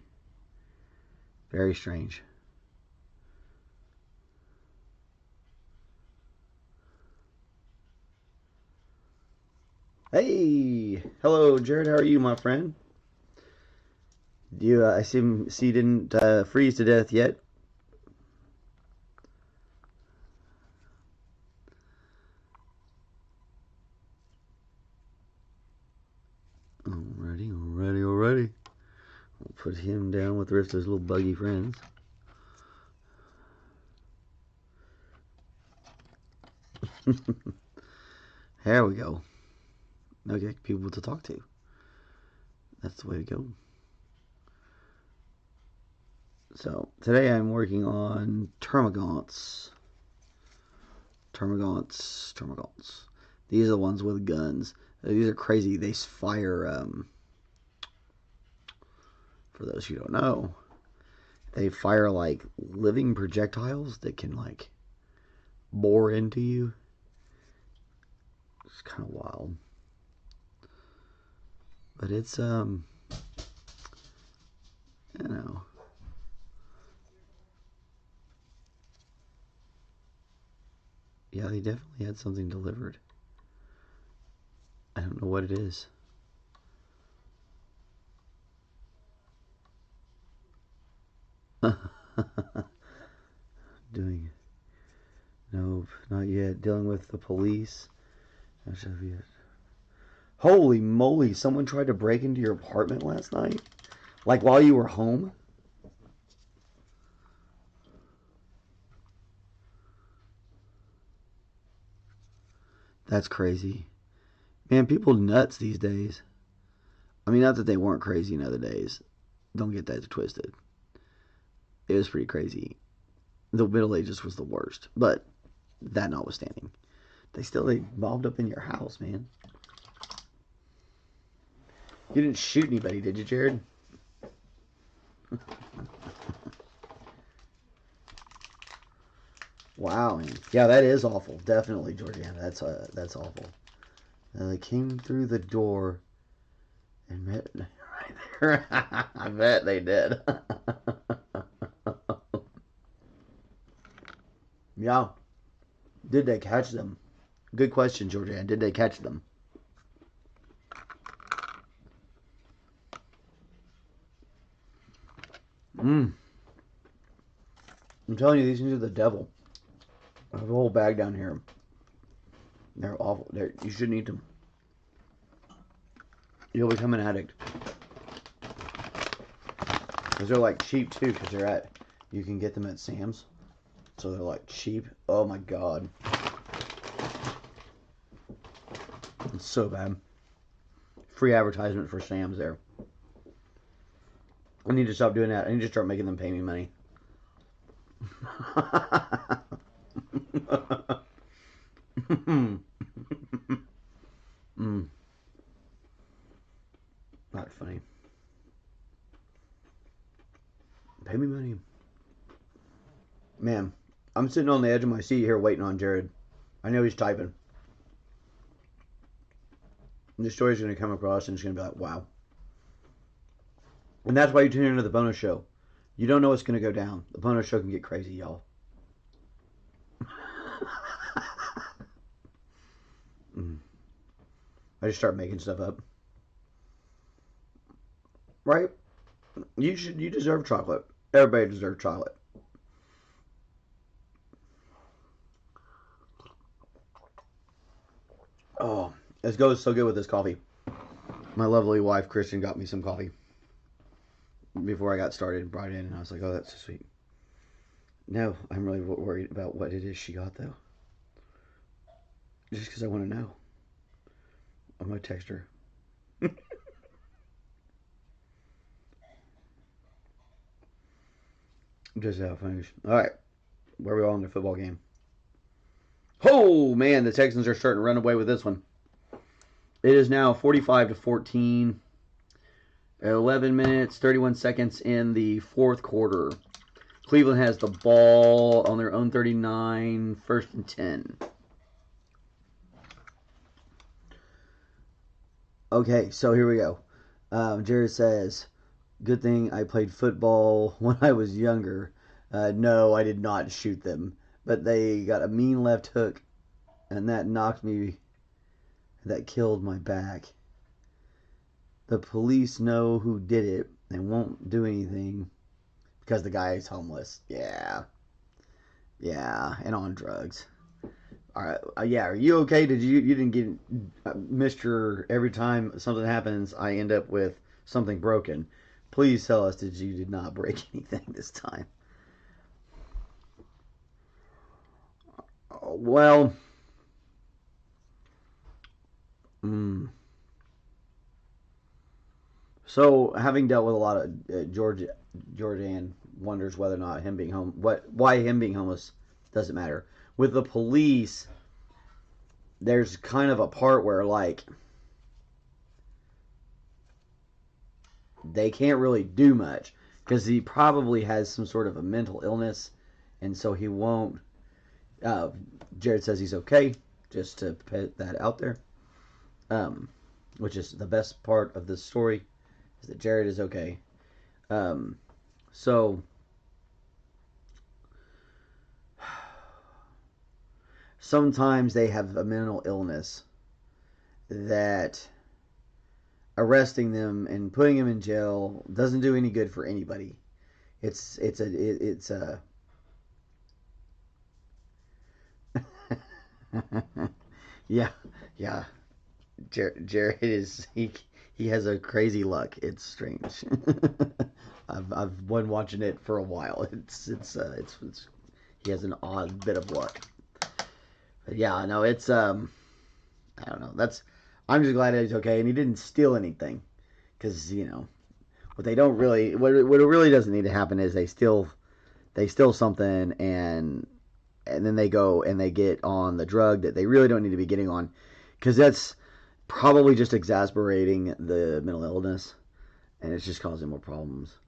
A: Very strange. Hey, hello, Jared. How are you, my friend? I see you didn't freeze to death yet. Alrighty. We'll put him down with the rest of his little buggy friends. There we go. Okay, people to talk to. That's the way to go. So, today I'm working on termagants. These are the ones with guns. These are crazy. They fire, for those who don't know, they fire like living projectiles that can like bore into you. It's kind of wild. But it's, you know. Yeah, they definitely had something delivered. I don't know what it is. Doing. Nope, not yet. Dealing with the police. Holy moly, someone tried to break into your apartment last night? Like while you were home? That's crazy. Man, people nuts these days. I mean, not that they weren't crazy in other days. Don't get that twisted. It was pretty crazy. The Middle Ages was the worst. But that notwithstanding, they mobbed up in your house, man. You didn't shoot anybody, did you, Jared? Wow, man. Yeah, that is awful. Definitely, Georgiana. That's awful. They came through the door and met right there. I bet they did. Yeah. Did they catch them? Good question, Georgiana. Did they catch them? I'm telling you, these things are the devil. I have a whole bag down here. They're awful. You shouldn't eat them. You'll become an addict. Because they're like cheap too, because you can get them at Sam's. So they're like cheap. Oh my god. It's so bad. Free advertisement for Sam's there. I need to stop doing that. I need to start making them pay me money. Not funny. Pay me money. Man, I'm sitting on the edge of my seat here waiting on Jared. I know he's typing. And the story's going to come across and it's going to be like, wow. And that's why you tune into the bonus show. You don't know what's going to go down. The bonus show can get crazy, y'all. I just start making stuff up. Right? You deserve chocolate. Everybody deserves chocolate. Oh, it goes so good with this coffee. My lovely wife, Kristen, got me some coffee before I got started and brought it in, and I was like, oh, that's so sweet. No, I'm really worried about what it is she got, though. Just because I want to know. I'm going to text her. Just how finished. All right. Where are we all in the football game? Oh, man, the Texans are starting to run away with this one. It is now 45-14. 11 minutes, 31 seconds in the fourth quarter. Cleveland has the ball on their own 39, 1st and 10. Okay, so here we go. Jared says, good thing I played football when I was younger. No, I did not shoot them. But they got a mean left hook, and that knocked me, that killed my back. The police know who did it and won't do anything because the guy is homeless. Yeah, and on drugs. All right, yeah. Are you okay? You didn't get Mr. Every time something happens, I end up with something broken. Please tell us that you did not break anything this time. Well, so having dealt with a lot of Georgian wonders whether or not him being why him being homeless doesn't matter. With the police, there's kind of a part where like they can't really do much because he probably has some sort of a mental illness, and so he won't. Jared says he's okay, just to put that out there. Which is the best part of this story, is that Jared is okay. So sometimes they have a mental illness that arresting them and putting them in jail doesn't do any good for anybody. It's a yeah. Jared is he has a crazy luck. It's strange. I've been watching it for a while. It's he has an odd bit of luck. But yeah, no, it's I don't know. I'm just glad he's okay and he didn't steal anything, because what they don't really what it really doesn't need to happen is they steal something and then they go and they get on the drug that they really don't need to be getting on, because that's probably just exasperating the mental illness, and it's just causing more problems.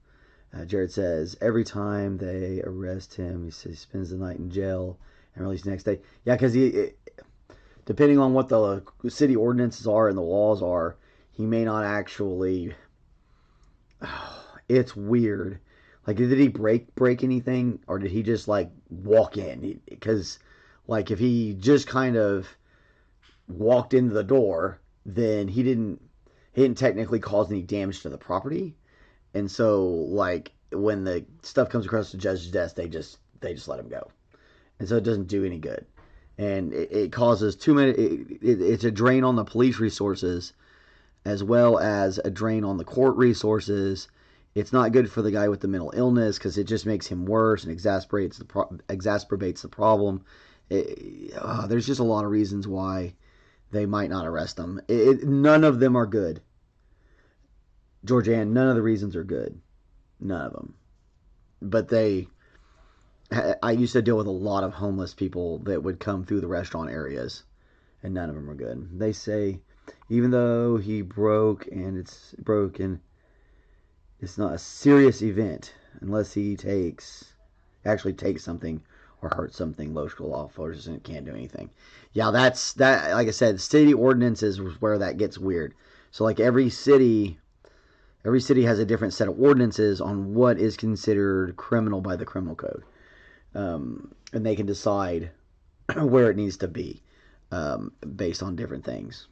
A: Jared says every time they arrest him, he says he spends the night in jail and released the next day. Yeah, because depending on what the city ordinances are and the laws are, he may not actually. Oh, it's weird. Like, did he break anything, or did he just like walk in? Because like if he just kind of walked into the door, then he didn't technically cause any damage to the property, and so like when the stuff comes across the judge's desk, they just let him go, and so it doesn't do any good, and it causes too many. It's a drain on the police resources, as well as a drain on the court resources. It's not good for the guy with the mental illness because it just makes him worse and exacerbates the problem. There's just a lot of reasons why they might not arrest him. None of them are good. Georgianne, none of the reasons are good. None of them. But I used to deal with a lot of homeless people that would come through the restaurant areas, and none of them are good. They say, even though he broke and it's broken, it's not a serious event unless he actually takes something, or hurt something, local law enforcement can't do anything. Yeah, that's that. Like I said, city ordinances was where that gets weird. So like every city has a different set of ordinances on what is considered criminal by the criminal code, and they can decide where it needs to be based on different things.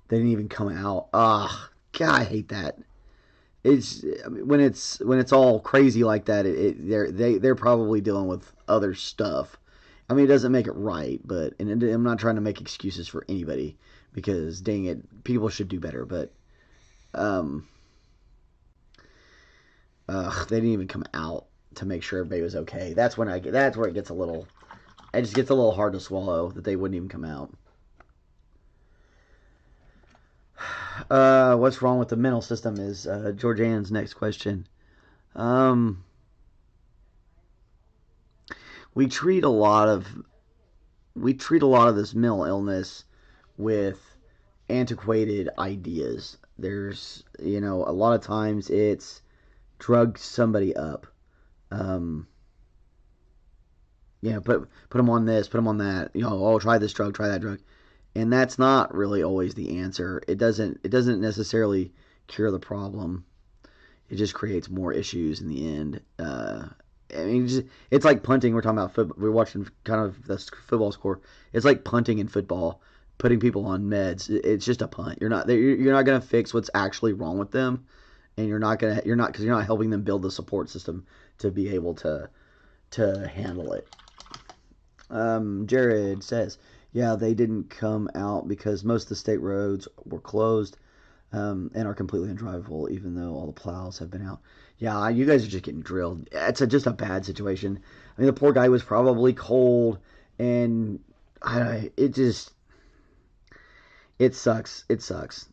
A: They didn't even come out. Ah, God, I hate that. It's I mean, when it's all crazy like that. They're probably dealing with other stuff. I mean, it doesn't make it right, but and I'm not trying to make excuses for anybody because dang it, people should do better. But um, they didn't even come out to make sure everybody was okay. That's when that's where it gets a little. It just gets a little hard to swallow that they wouldn't even come out. What's wrong with the mental system is Georgianne's next question. Um, we treat a lot of this mental illness with antiquated ideas. There's a lot of times it's drug somebody up. Um, put them on this, put them on that. Oh, try this drug, try that drug, and that's not really always the answer. It doesn't necessarily cure the problem. It just creates more issues in the end. I mean, it's like punting. We're talking about football. We're watching kind of the football score. It's like punting in football, putting people on meds. It's just a punt. You're not gonna fix what's actually wrong with them, and you're not because you're not helping them build the support system to be able to handle it. Jared says, yeah, they didn't come out because most of the state roads were closed and are completely undrivable, even though all the plows have been out. Yeah, you guys are just getting drilled. It's just a bad situation. I mean, the poor guy was probably cold, and it sucks. It sucks.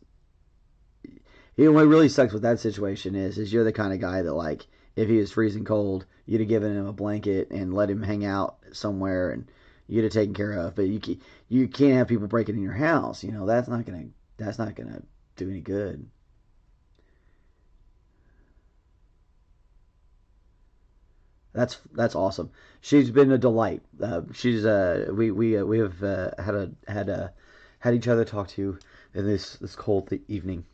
A: What really sucks with that situation is you're the kind of guy that, like, if he was freezing cold, you'd have given him a blanket and let him hang out somewhere, and you'd have taken care of. But you can't have people breaking in your house. That's not gonna do any good. That's awesome. She's been a delight. She's we have had each other talk to in this cold evening.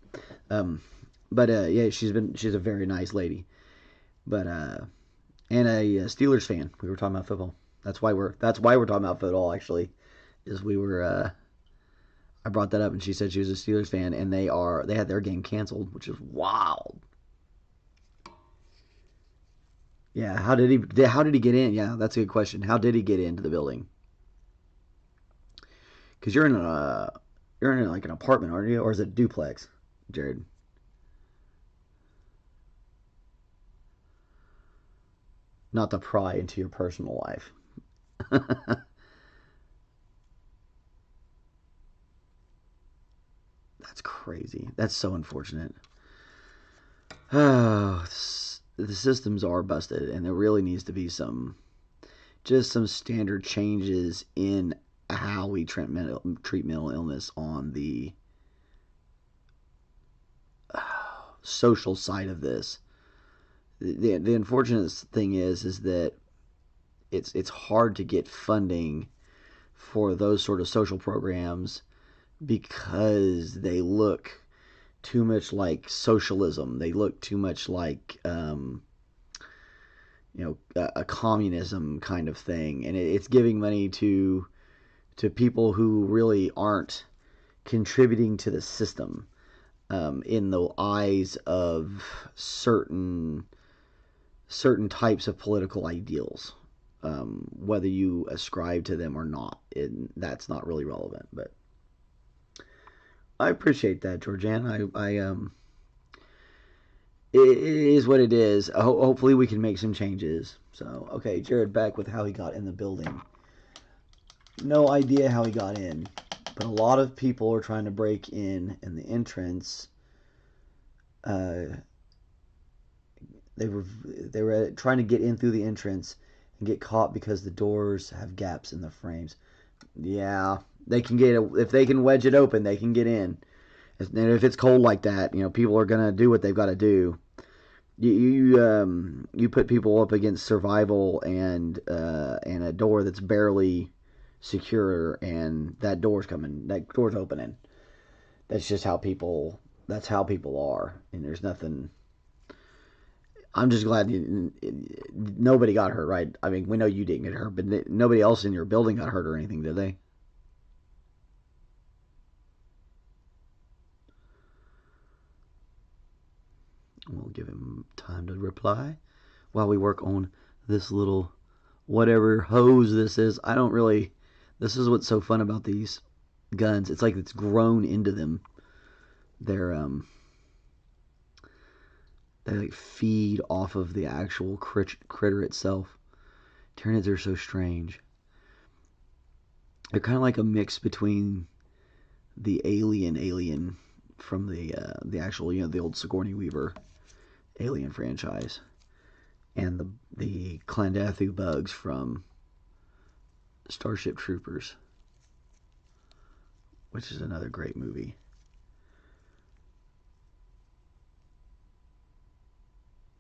A: Um, but yeah, she's a very nice lady. But and a Steelers fan. We were talking about football. That's why we're talking about football. Actually, is we were I brought that up and she said she was a Steelers fan and they had their game canceled, which is wild. Yeah, how did he get in? Yeah, that's a good question. How did he get into the building? Because you're in like an apartment, aren't you, or is it a duplex, Jared? Not to pry into your personal life. That's crazy. That's so unfortunate. Oh, the systems are busted, and there really needs to be some standard changes in how we treat mental illness on the social side of this. The unfortunate thing is that it's hard to get funding for those sort of social programs because they look too much like socialism. They look too much like a communism kind of thing, and it's giving money to people who really aren't contributing to the system in the eyes of certain types of political ideals. Whether you ascribe to them or not, that's not really relevant. But I appreciate that, Georgianne. It is what it is. Hopefully, we can make some changes. So, okay, Jared back with how he got in the building. No idea how he got in, but a lot of people are trying to break in the entrance. Uh, they were trying to get in through the entrance and get caught because the doors have gaps in the frames. Yeah, they can if they can wedge it open, they can get in. And if it's cold like that, people are gonna do what they've got to do. You put people up against survival and a door that's barely secure, and that door's opening. That's just how people. That's how people are, and there's nothing. I'm just glad nobody got hurt, right? I mean, we know you didn't get hurt, but nobody else in your building got hurt or anything, did they? We'll give him time to reply while we work on this little whatever hose this is. I don't really. This is what's so fun about these guns. It's like it's grown into them. They're they like feed off of the actual critter itself. Tyranids are so strange. They're kind of like a mix between the alien from the actual the old Sigourney Weaver Alien franchise and the Clandathu bugs from Starship Troopers, which is another great movie.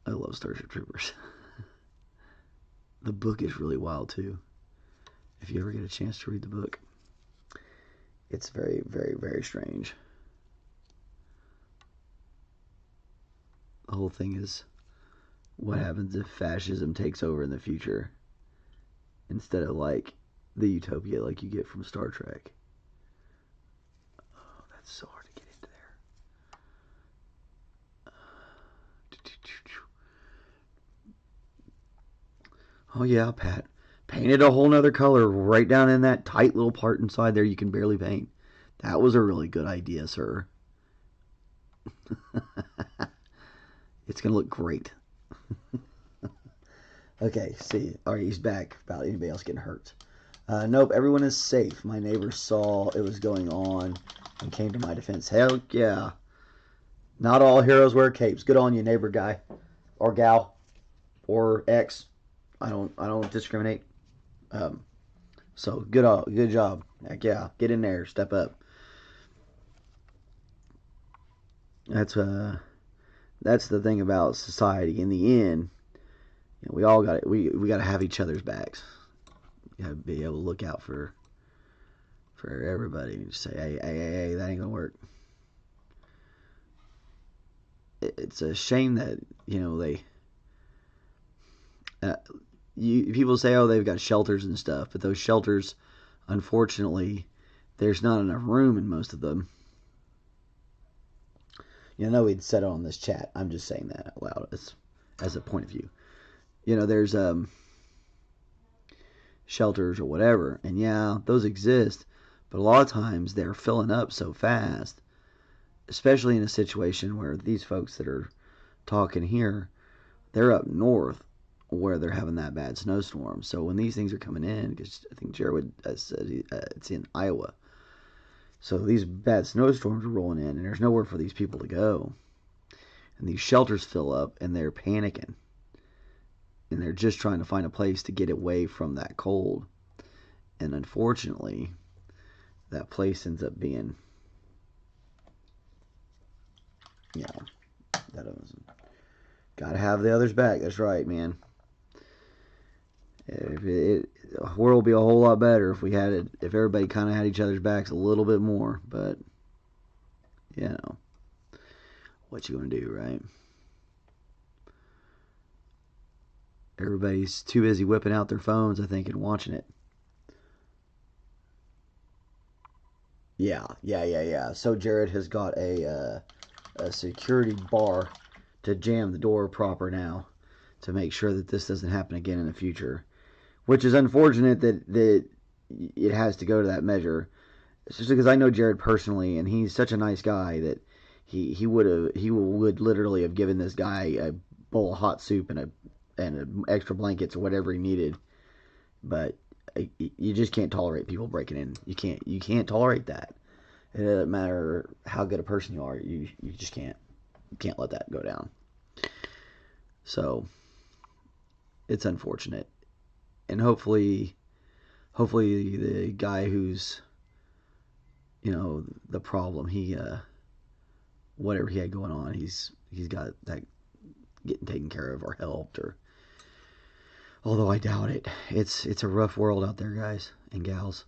A: I love Starship Troopers. The book is really wild too. If you ever get a chance to read the book, it's very, very, very strange. The whole thing is what happens if fascism takes over in the future instead of like the utopia like you get from Star Trek. Oh, that's so hard to get into there. Oh yeah, Pat. Painted a whole nother color right down in that tight little part inside there you can barely paint. That was a really good idea, sir. It's going to look great. Okay, see. Alright, he's back. About anybody else getting hurt. Nope, everyone is safe. My neighbor saw it was going on and came to my defense. Hell yeah. Not all heroes wear capes. Good on you, neighbor guy. Or gal. Or ex. I don't discriminate. So good job. Heck yeah. Get in there. Step up. That's the thing about society. In the end, we all got it. We got to have each other's backs. You got to be able to look out for everybody and just say, hey, that ain't gonna work. It's a shame that they. People say, oh, they've got shelters and stuff, but those shelters, unfortunately, there's not enough room in most of them. Nobody'd said it on this chat. I'm just saying that out loud as a point of view. There's shelters or whatever, and yeah, those exist, but a lot of times they're filling up so fast, especially in a situation where these folks that are talking here, they're up north where they're having that bad snowstorm. So when these things are coming in, because I think Jared said it's in Iowa, so these bad snowstorms are rolling in, and there's nowhere for these people to go, and these shelters fill up, and they're panicking, and they're just trying to find a place to get away from that cold, and unfortunately, that place ends up being, that doesn't. Gotta have the others back. That's right, man. The world will be a whole lot better if if everybody kind of had each other's backs a little bit more. But what you gonna do, right? Everybody's too busy whipping out their phones, I think, and watching it. Yeah. So Jared has got a security bar to jam the door proper now to make sure that this doesn't happen again in the future, which is unfortunate that it has to go to that measure. It's just because I know Jared personally, and he's such a nice guy that he would literally have given this guy a bowl of hot soup and extra blankets or whatever he needed. But you just can't tolerate people breaking in. You can't tolerate that. It doesn't matter how good a person you are. You just can't. You can't let that go down. So it's unfortunate, and hopefully the guy who's the problem, whatever he had going on, he's got that getting taken care of or helped, or although I doubt it. It's a rough world out there, guys and gals.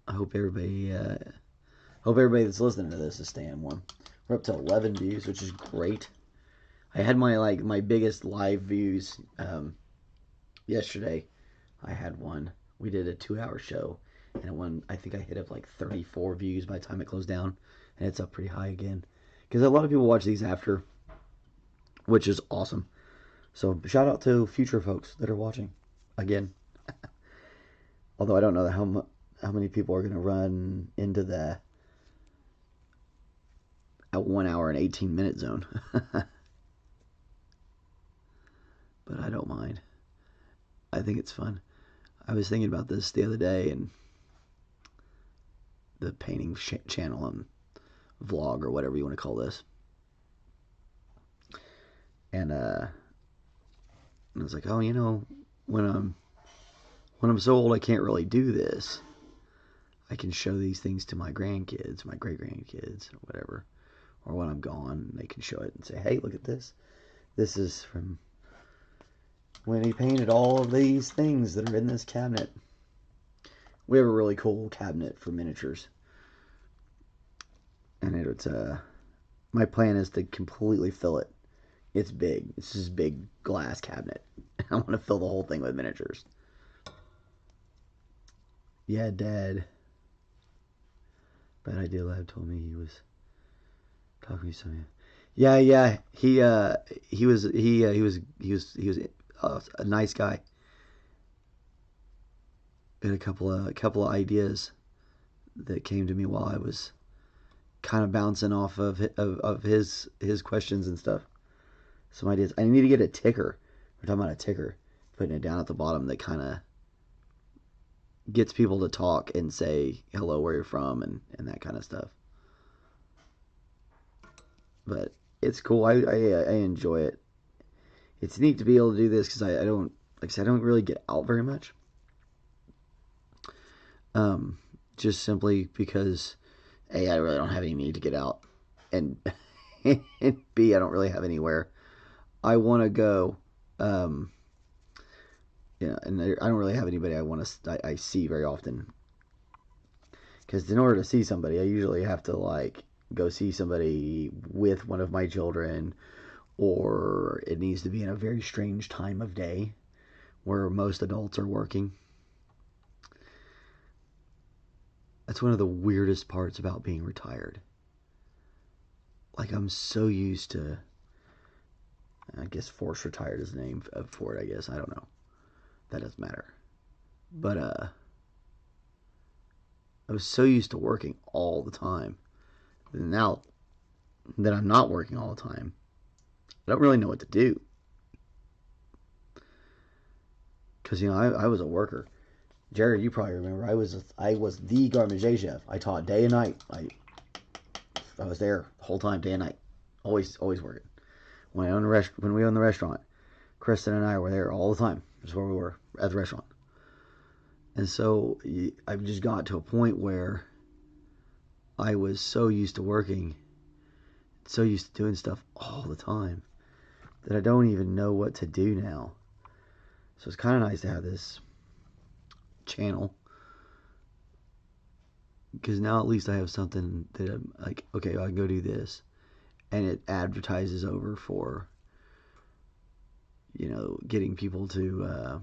A: I hope everybody that's listening to this is staying warm. We're up to 11 views, which is great. I had my biggest live views yesterday. I had one. We did a 2-hour show, and I think I hit up like 34 views by the time it closed down, and it's up pretty high again. Because a lot of people watch these after, which is awesome. So shout out to future folks that are watching again. Although I don't know how many people are going to run into the 1 hour and 18-minute zone. But I don't mind. I think it's fun. I was thinking about this the other day, and the painting channel and vlog, or whatever you want to call this. And I was like, oh, when I'm so old I can't really do this, I can show these things to my grandkids, my great-grandkids, or whatever. Or when I'm gone, they can show it and say, hey, look at this. This is from when he painted all of these things that are in this cabinet. We have a really cool cabinet for miniatures. And it's my plan is to completely fill it. It's big. It's this big glass cabinet. I want to fill the whole thing with miniatures. Yeah, Dad. Bad Idea Lab told me he was talking to me something. Yeah. He was a nice guy. And a couple of ideas that came to me while I was kind of bouncing off of his questions and stuff. Some ideas. I need to get a ticker. We're talking about a ticker, putting it down at the bottom that kind of gets people to talk and say hello, where you're from, and that kind of stuff. But it's cool. I enjoy it. It's neat to be able to do this because I don't, like I said, I don't really get out very much. Just simply because A, I really don't have any need to get out, and B, I don't really have anywhere I want to go. And I don't really have anybody I see very often. Because in order to see somebody, I usually have to go see somebody with one of my children, or it needs to be in a very strange time of day where most adults are working. That's one of the weirdest parts about being retired. I'm so used to, I guess forced retired is the name for it, I guess. I don't know. That doesn't matter. But I was so used to working all the time. And now that I'm not working all the time, I don't really know what to do. Because, I was a worker. Jared, you probably remember, I was the garbage day chef. I taught day and night. I was there the whole time, day and night. Always working. When we owned the restaurant, Kristen and I were there all the time. That's where we were, at the restaurant. And so I've just got to a point where I was so used to working, so used to doing stuff all the time, that I don't even know what to do now. So it's kind of nice to have this channel, because now at least I have something that I'm like, okay, I can go do this, and it advertises over for, getting people to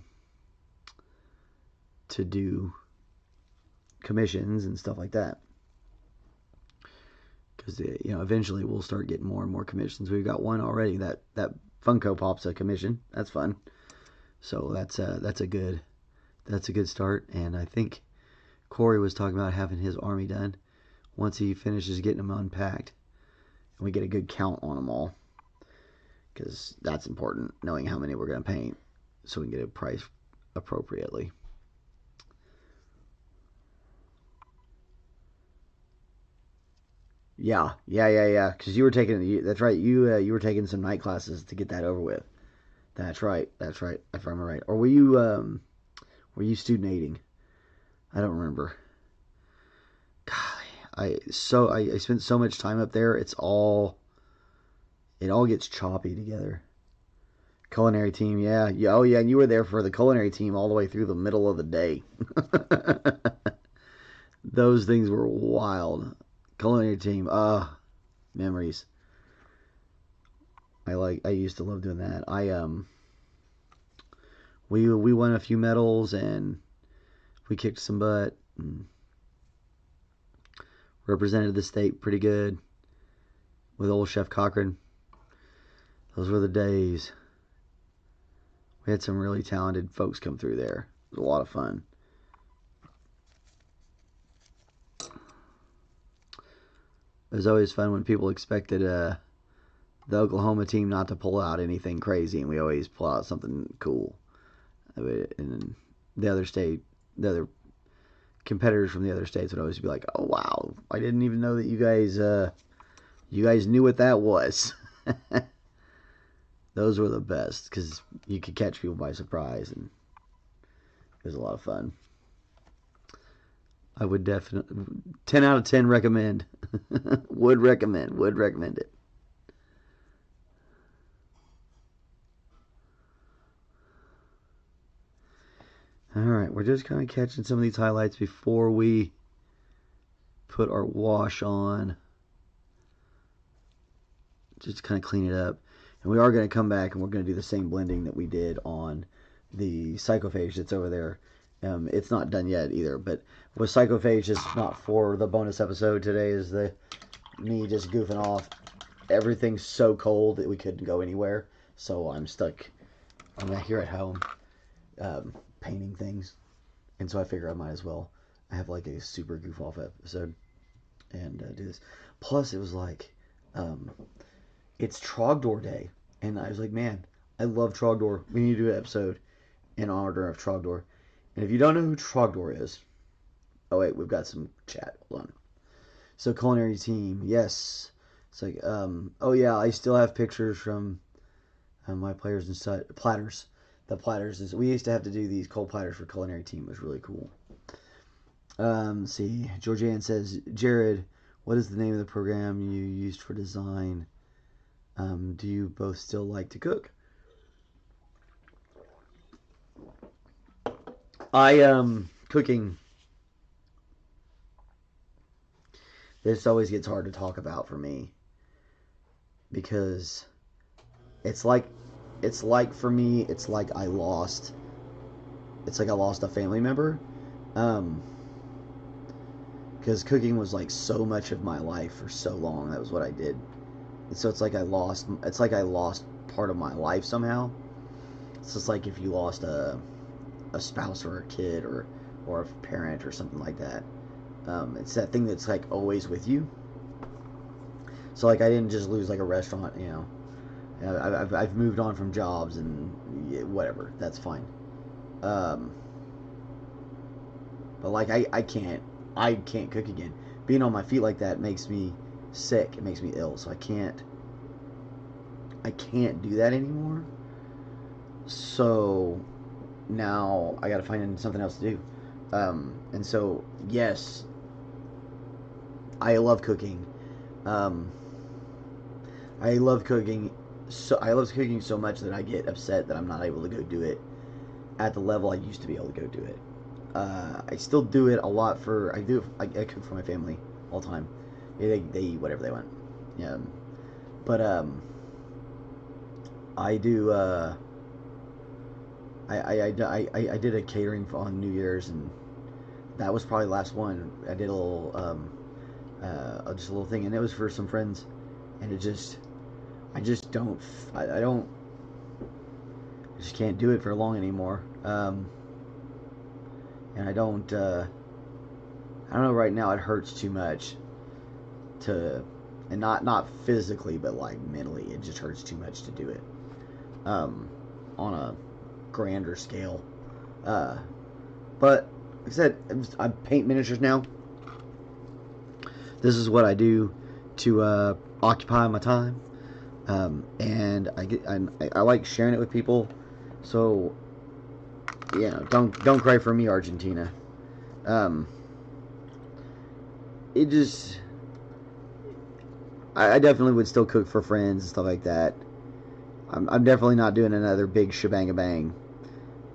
A: do commissions and stuff like that. Because eventually we'll start getting more and more commissions. We've got one already. That Funko Pop's a commission. That's fun. So that's a good start. And I think Corey was talking about having his army done once he finishes getting them unpacked, and we get a good count on them all, because that's important, knowing how many we're going to paint, so we can get a price appropriately. Yeah. Because you were taking, that's right. You were taking some night classes to get that over with. That's right. If I remember right. Or were you student aiding? I don't remember. Golly, I spent so much time up there. It's all it all gets choppy together. Culinary team, yeah. Oh, yeah, and you were there for the culinary team all the way through the middle of the day. Those things were wild. Culinary team, memories. I used to love doing that. We won a few medals and we kicked some butt and represented the state pretty good with old Chef Cochran. Those were the days. We had some really talented folks come through there. It was a lot of fun. It was always fun when people expected the Oklahoma team not to pull out anything crazy, and we always pull out something cool. And the other competitors from the other states would always be like, "Oh wow, I didn't even know that you guys knew what that was." Those were the best because you could catch people by surprise, and it was a lot of fun. I would definitely 10 out of 10 recommend. would recommend it. Alright, we're just kind of catching some of these highlights before we put our wash on. Just kind of clean it up. And we are going to come back and we're going to do the same blending that we did on the Psychophage that's over there. It's not done yet either, but with Psychophage, it's not for the bonus episode. Today is me just goofing off. Everything's so cold that we couldn't go anywhere, so I'm stuck. I'm here at home painting things, and so I figure I might as well have like a super goof off episode and do this. Plus, it was like it's Trogdor Day, and I was like, man, I love Trogdor. We need to do an episode in honor of Trogdor. And if you don't know who Trogdor is, oh wait, we've got some chat. Hold on. So culinary team, yes. It's like, oh yeah, I still have pictures from my players and such. Platters. The platters is we used to have to do these cold platters for culinary team. It was really cool. Let's see, Georgianne says, Jared, what is the name of the program you used for design? Do you both still like to cook? Cooking. This always gets hard to talk about for me because it's like for me, it's like I lost a family member. Because cooking was like so much of my life for so long. That was what I did. And so it's like I lost part of my life somehow. It's just like if you lost a spouse or a kid or a parent or something like that. It's that thing that's like always with you. So like I didn't just lose like a restaurant, you know. I've moved on from jobs and whatever. That's fine. But like I can't cook again. Being on my feet like that makes me sick. It makes me ill. So I can't do that anymore. So now I got to find something else to do. And so yes, I love cooking. I love cooking so much that I get upset that I'm not able to go do it at the level I used to be able to go do it. I still do it a lot I cook for my family all the time. They eat whatever they want. Yeah. But I do I did a catering on New Year's, and that was probably the last one. I did a little just a little thing, and it was for some friends, and I just can't do it for long anymore. And I don't know, right now it hurts too much and not physically, but like mentally, it just hurts too much to do it on a grander scale. But like I said, I paint miniatures now. This is what I do to occupy my time, and I like sharing it with people. So don't cry for me, Argentina. I definitely would still cook for friends and stuff like that. I'm definitely not doing another big shebang bang.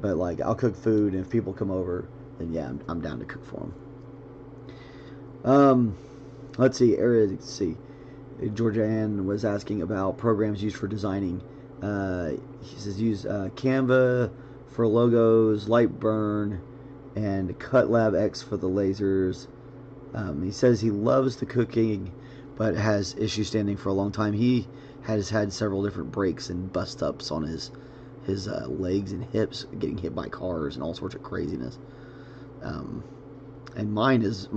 A: But like, I'll cook food, and if people come over, then yeah, I'm down to cook for them. Let's see. Let's see. Georgia Ann was asking about programs used for designing. He says use Canva for logos, Lightburn, and CutLab X for the lasers. He says he loves the cooking, but has issues standing for a long time. He has had several different breaks and bust ups on his legs and hips, getting hit by cars and all sorts of craziness. And mine is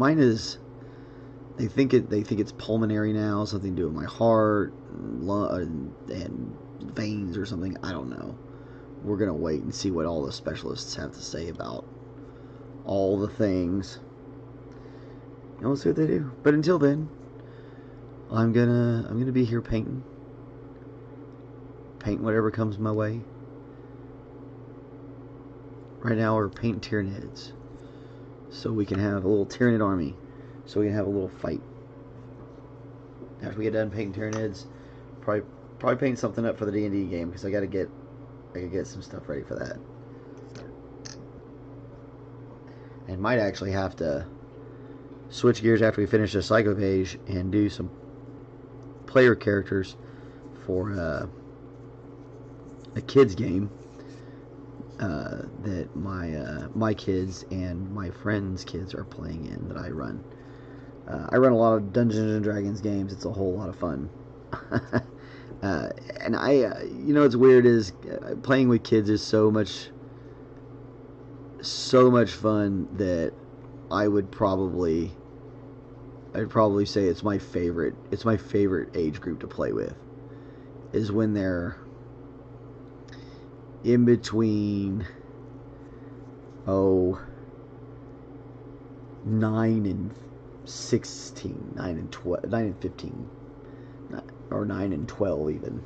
A: they think it's pulmonary now, something to do with my heart, and veins or something. I don't know. We're gonna wait and see what all the specialists have to say about all the things. And we'll see what they do. But until then, I'm gonna be here painting whatever comes my way. Right now we're painting Tyranids, so we can have a little Tyranid army, so we can have a little fight. After we get done painting Tyranids, probably paint something up for the D&D game, because I gotta get some stuff ready for that. And might actually have to switch gears after we finish the Psycho page and do some player characters for a kids game that my kids and my friends' kids are playing in, that I run. I run a lot of Dungeons and Dragons games. It's a whole lot of fun. And you know what's weird is playing with kids is so much fun that I'd probably say it's my favorite age group to play with, is when they're in between 9 and 16, 9 and 12, 9 and 15, or 9 and 12 even.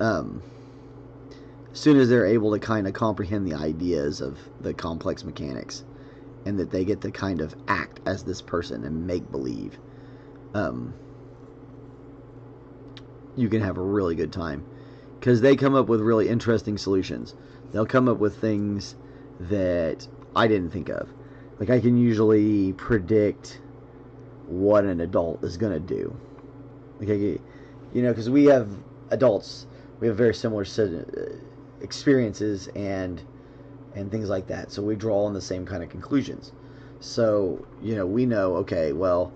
A: As soon as they're able to kind of comprehend the ideas of the complex mechanics, and that they get to kind of act as this person and make believe, you can have a really good time, because they come up with really interesting solutions. They'll come up with things that I didn't think of. Like, I can usually predict what an adult is going to do. Like, because we have adults, we have very similar experiences and things like that. So we draw on the same kind of conclusions. So, we know, okay, well,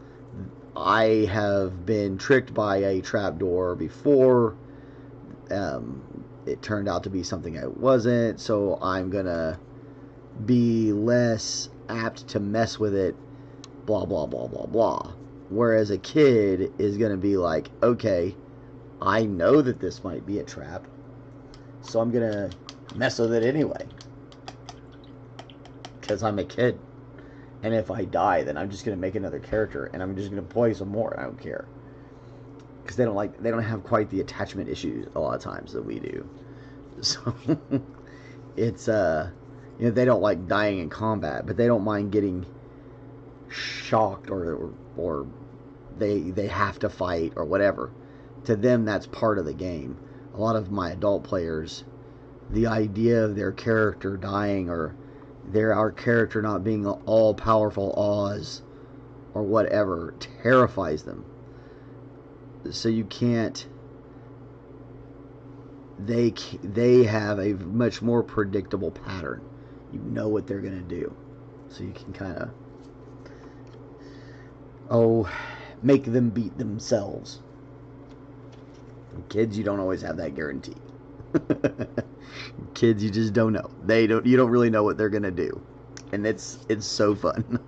A: I have been tricked by a trapdoor before. It turned out to be something I wasn't, so I'm gonna be less apt to mess with it, blah blah blah blah blah. Whereas a kid is gonna be like, okay, I know that this might be a trap, so I'm gonna mess with it anyway, because I'm a kid, and if I die, then I'm just gonna make another character, and I'm just gonna play some more. I don't care. Because they don't have quite the attachment issues a lot of times that we do. So it's they don't like dying in combat, but they don't mind getting shocked or they have to fight or whatever. To them, that's part of the game. A lot of my adult players, the idea of their character dying, or our character not being all powerful Oz or whatever, terrifies them. So you can't. They have a much more predictable pattern. You know what they're gonna do, so you can kind of make them beat themselves. Kids, you don't always have that guarantee. Kids, you just don't know. You don't really know what they're gonna do, and it's so fun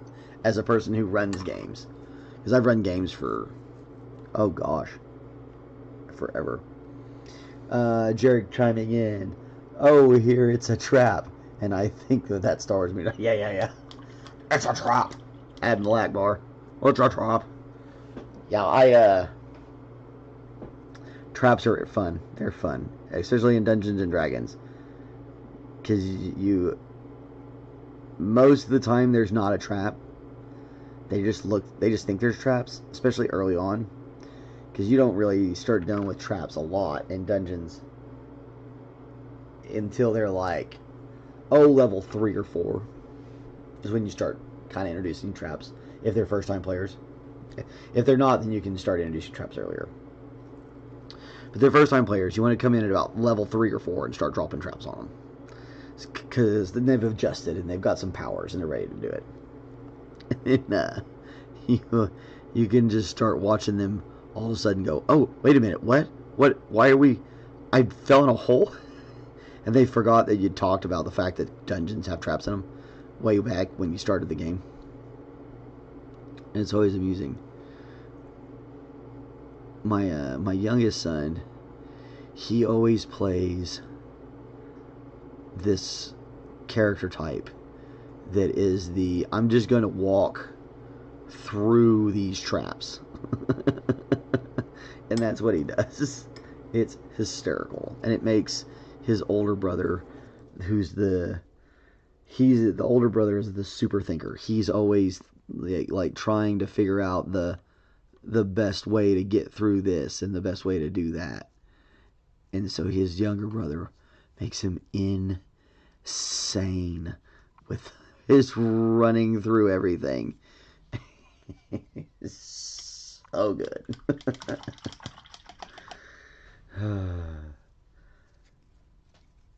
A: as a person who runs games, because I've run games for, oh gosh, forever. Jared chiming in, oh, here it's a trap, and I think that Star Wars movie. Yeah, it's a trap. Admiral Akbar, it's a trap. Yeah, traps are fun. They're fun, especially in Dungeons and Dragons, because most of the time there's not a trap. They just think there's traps, especially early on. because you don't really start dealing with traps a lot in dungeons until they're like, level 3 or 4 is when you start kind of introducing traps if they're first time players. If they're not, then you can start introducing traps earlier. But they're first time players, you want to come in at about level 3 or 4 and start dropping traps on them, because then they've adjusted and they've got some powers and they're ready to do it. And you can just start watching them all of a sudden go, oh, wait a minute, what, why are we, I fell in a hole? And they forgot that you talked about the fact that dungeons have traps in them way back when you started the game. And it's always amusing. My youngest son, he always plays this character type that is the, I'm just going to walk through these traps. And that's what he does. It's hysterical. And it makes his older brother, he's the older brother is the super thinker. He's always like trying to figure out the best way to get through this and the best way to do that. And so his younger brother makes him insane with his running through everything. So good.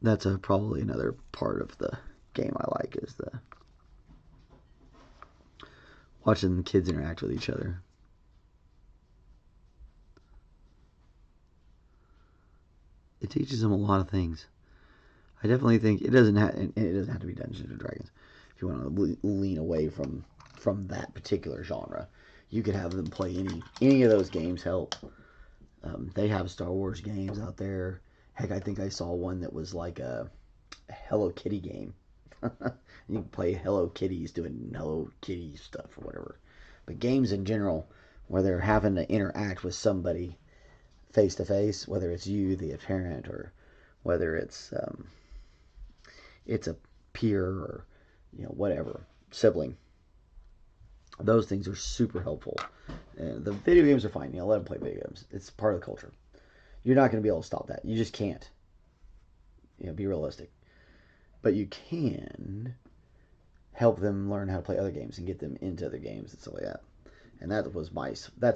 A: That's probably another part of the game I like, is the watching the kids interact with each other. It teaches them a lot of things. I definitely think it doesn't have to be Dungeons and Dragons. If you want to lean away from that particular genre, you could have them play any of those games. Hell, they have Star Wars games out there. Heck, I think I saw one that was like a Hello Kitty game. You can play Hello Kitties doing Hello Kitty stuff or whatever. But games in general, where they're having to interact with somebody face to face, whether it's you, the parent, or whether it's a peer or whatever, sibling. Those things are super helpful. And the video games are fine. Let them play video games. It's part of the culture. You're not going to be able to stop that. You just can't. Be realistic. But you can help them learn how to play other games and get them into other games and stuff like that. And that's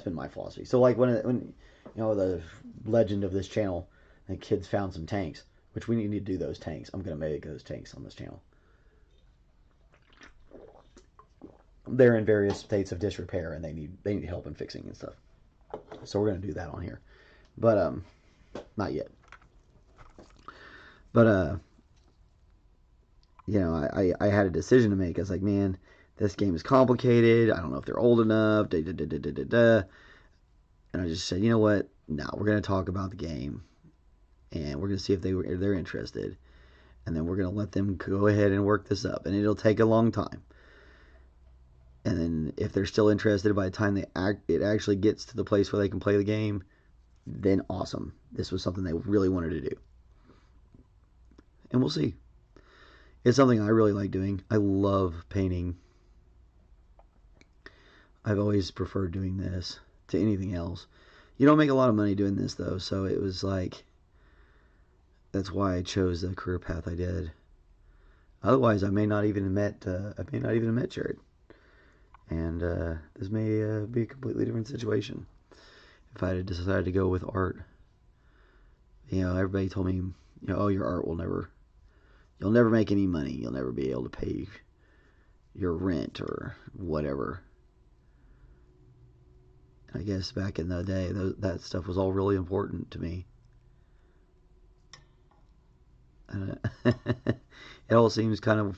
A: been my philosophy. So like when the legend of this channel, the kids found some tanks, which we need to do those tanks. I'm going to make those tanks on this channel. They're in various states of disrepair and they need help in fixing and stuff. So we're going to do that on here. But not yet. But I had a decision to make. I was like, man, this game is complicated. I don't know if they're old enough. And I just said, you know what? No, we're going to talk about the game, and we're going to see if they're interested, and then we're going to let them go ahead and work this up, and it'll take a long time. And then if they're still interested by the time it actually gets to the place where they can play the game, then awesome. This was something they really wanted to do. And we'll see. It's something I really like doing. I love painting. I've always preferred doing this to anything else. You don't make a lot of money doing this though, so it was like, that's why I chose the career path I did. Otherwise, I may not even have met Jared, and this may be a completely different situation if I had decided to go with art. Everybody told me, oh, your art you'll never make any money. You'll never be able to pay your rent or whatever. I guess back in the day, that stuff was all really important to me. It all seems kind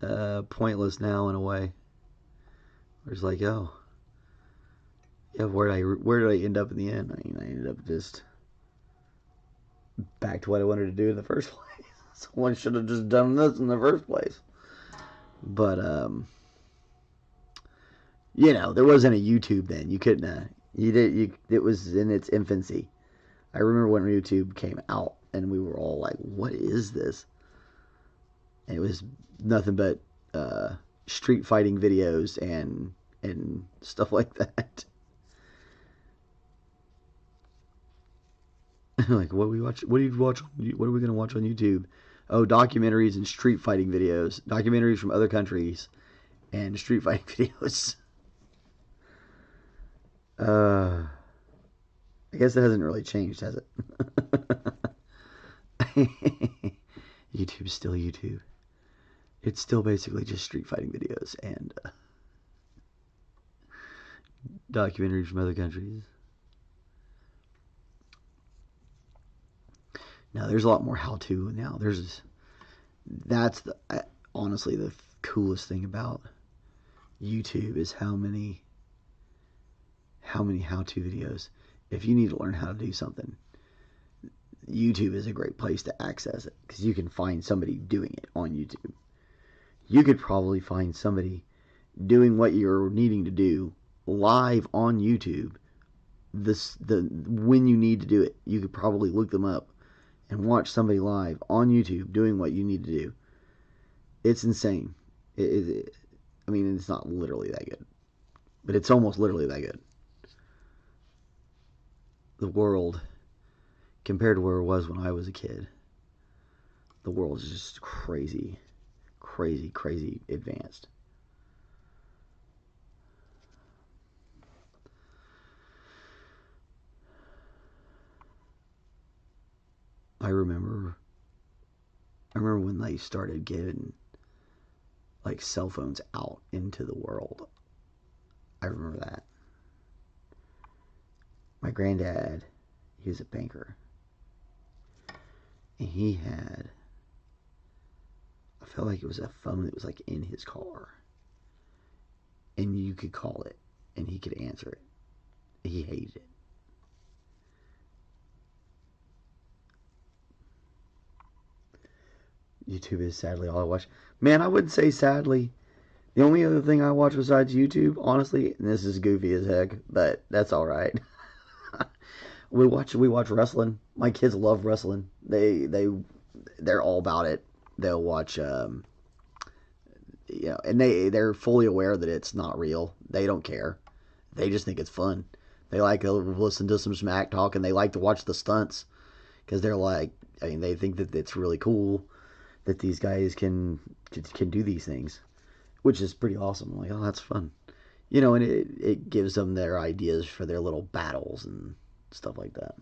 A: of pointless now in a way. It's like, oh, yeah, where did I end up in the end? I mean, I ended up just back to what I wanted to do in the first place. Someone should have just done this in the first place. But there wasn't a YouTube then. You couldn't. It was in its infancy. I remember when YouTube came out, and we were all like, "What is this?" And it was nothing but street fighting videos and stuff like that. Like, what we watch? What do you watch? What are we gonna watch on YouTube? Oh, documentaries and street fighting videos. Documentaries from other countries and street fighting videos. I guess it hasn't really changed, has it? YouTube's still YouTube. It's still basically just street fighting videos and documentaries from other countries. Now, there's a lot more how-to now. That's honestly the coolest thing about YouTube is how many how-to videos. If you need to learn how to do something, YouTube is a great place to access it because you can find somebody doing it on YouTube. You could probably find somebody doing what you're needing to do live on YouTube. When you need to do it, you could probably look them up and watch somebody live on YouTube doing what you need to do. It's insane. I mean, it's not literally that good, but it's almost literally that good. The world, compared to where it was when I was a kid, the world is just crazy, crazy, crazy advanced. I remember when they started getting like cell phones out into the world. I remember that. My granddad, he was a banker, and he had, I felt like it was a phone that was like in his car, and you could call it, and he could answer it. He hated it. YouTube is sadly all I watch. Man, I wouldn't say sadly. The only other thing I watch besides YouTube, honestly, and this is goofy as heck, but that's all right. we watch wrestling. My kids love wrestling. They're all about it. They'll watch, and they're fully aware that it's not real. They don't care. They just think it's fun. They like to listen to some smack talk, and they like to watch the stunts because they're like, I mean, they think that it's really cool that these guys can do these things, which is pretty awesome. I'm like, oh, that's fun, and it gives them their ideas for their little battles and stuff like that.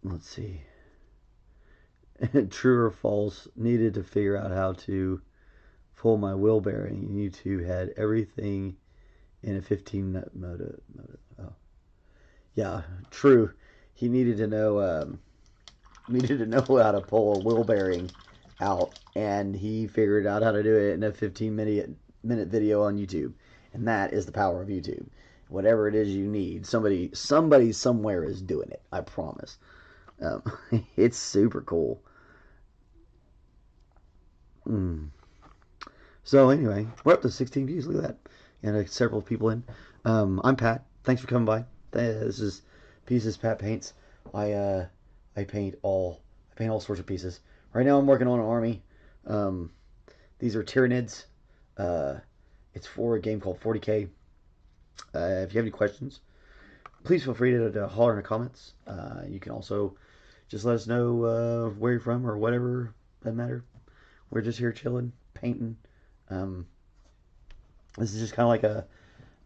A: Let's see. True or false? Needed to figure out how to pull my wheel bearing. YouTube had everything in a 15-minute mode. Oh, yeah, true. He needed to know how to pull a wheel bearing out, and he figured out how to do it in a 15-minute video on YouTube. And that is the power of YouTube. Whatever it is you need, somebody somewhere is doing it. I promise. It's super cool. So anyway, we're up to 16 views. Look at that, and several people in. I'm Pat. Thanks for coming by. This is Pieces Pat Paints. I paint all sorts of pieces. Right now I'm working on an army. These are Tyranids. It's for a game called 40K. If you have any questions, please feel free to holler in the comments. You can also just let us know where you're from or whatever. Doesn't matter. We're just here chilling, painting. This is just kind of like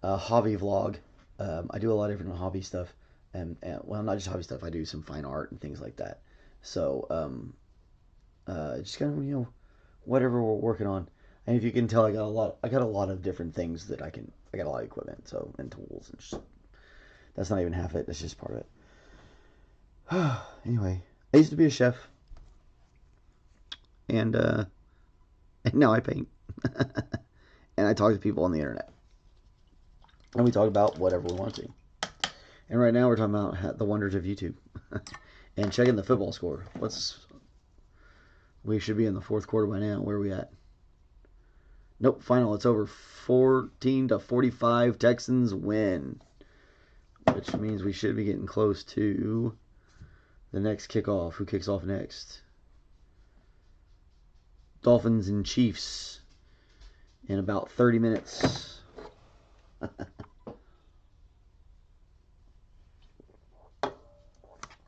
A: a hobby vlog. I do a lot of different hobby stuff. And well, not just hobby stuff. I do some fine art and things like that. So just kind of whatever we're working on. And if you can tell, I got a lot of different things that I got a lot of equipment, so, and tools, and just, that's not even half it. That's just part of it. Anyway, I used to be a chef, and now I paint, and I talk to people on the internet, and we talk about whatever we want to. And right now we're talking about the wonders of YouTube, and checking the football score. We should be in the fourth quarter by now. Where are we at? Nope, final. It's over 14-45. Texans win, which means we should be getting close to the next kickoff. Who kicks off next? Dolphins and Chiefs in about 30 minutes.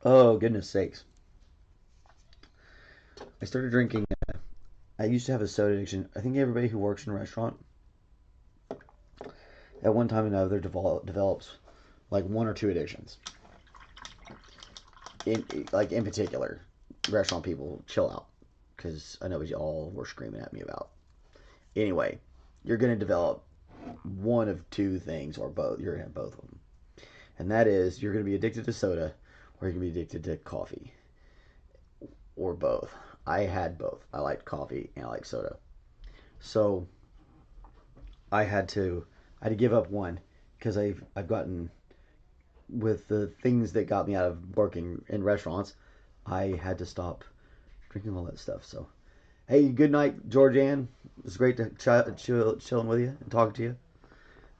A: Oh, goodness sakes. I started drinking. I used to have a soda addiction. I think everybody who works in a restaurant at one time or another develops like one or two addictions. In particular, restaurant people, chill out, because I know what you all were screaming at me about. Anyway, you're going to develop one of two things, or both. You're going to have both of them, and that is you're going to be addicted to soda, or you're going to be addicted to coffee, or both. I had both. I liked coffee and I liked soda, so I had to give up one because I've gotten with the things that got me out of working in restaurants. I had to stop drinking all that stuff. So, hey, good night, Georgianne. It's great to chilling with you and talking to you.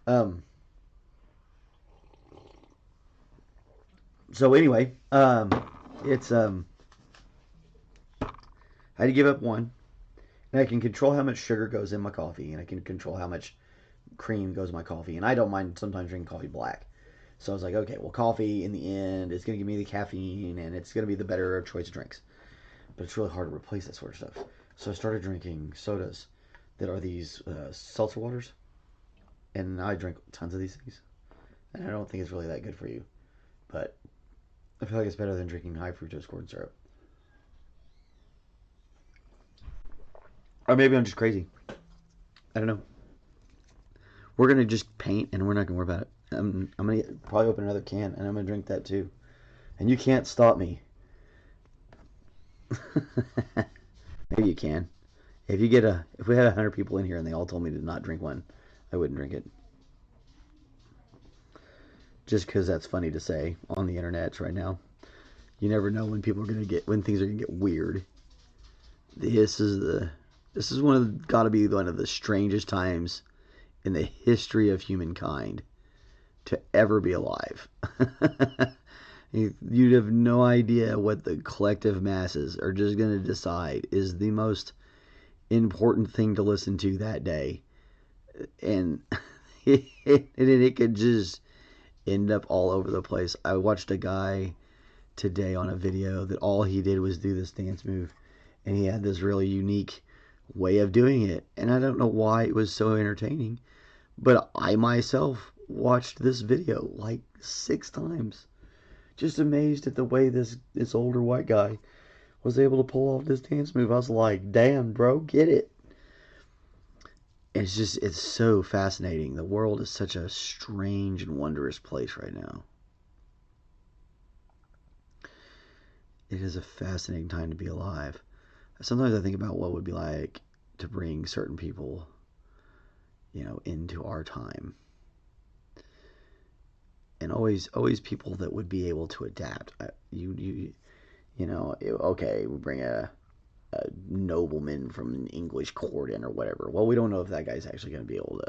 A: Um, so anyway, it's I had to give up one, and I can control how much sugar goes in my coffee, and I can control how much cream goes in my coffee, and I don't mind sometimes drinking coffee black. So I was like, okay, well, coffee in the end is going to give me the caffeine, and it's going to be the better choice of drinks. But it's really hard to replace that sort of stuff. So I started drinking sodas that are these seltzer waters, and I drink tons of these things. And I don't think it's really that good for you, but I feel like it's better than drinking high fructose corn syrup. Or maybe I'm just crazy. I don't know. We're gonna just paint, and we're not gonna worry about it. I'm gonna probably open another can, and I'm gonna drink that too. And you can't stop me. Maybe you can. If we had 100 people in here and they all told me to not drink one, I wouldn't drink it. Just because that's funny to say on the internet right now. You never know when things are gonna get weird. This is the this is gotta be one of the strangest times in the history of humankind to ever be alive. You'd have no idea what the collective masses are just going to decide is the most important thing to listen to that day. And it could just end up all over the place. I watched a guy today on a video that all he did was do this dance move, and he had this really unique way of doing it. And I don't know why it was so entertaining, but I myself watched this video like 6 times. Just amazed at the way this older white guy was able to pull off this dance move. I was like, damn, bro, get it. It's so fascinating. The world is such a strange and wondrous place right now. It is a fascinating time to be alive. Sometimes I think about what it would be like to bring certain people, into our time. And always people that would be able to adapt. Okay, we bring a nobleman from an English court in or whatever. Well, we don't know if that guy's actually going to be able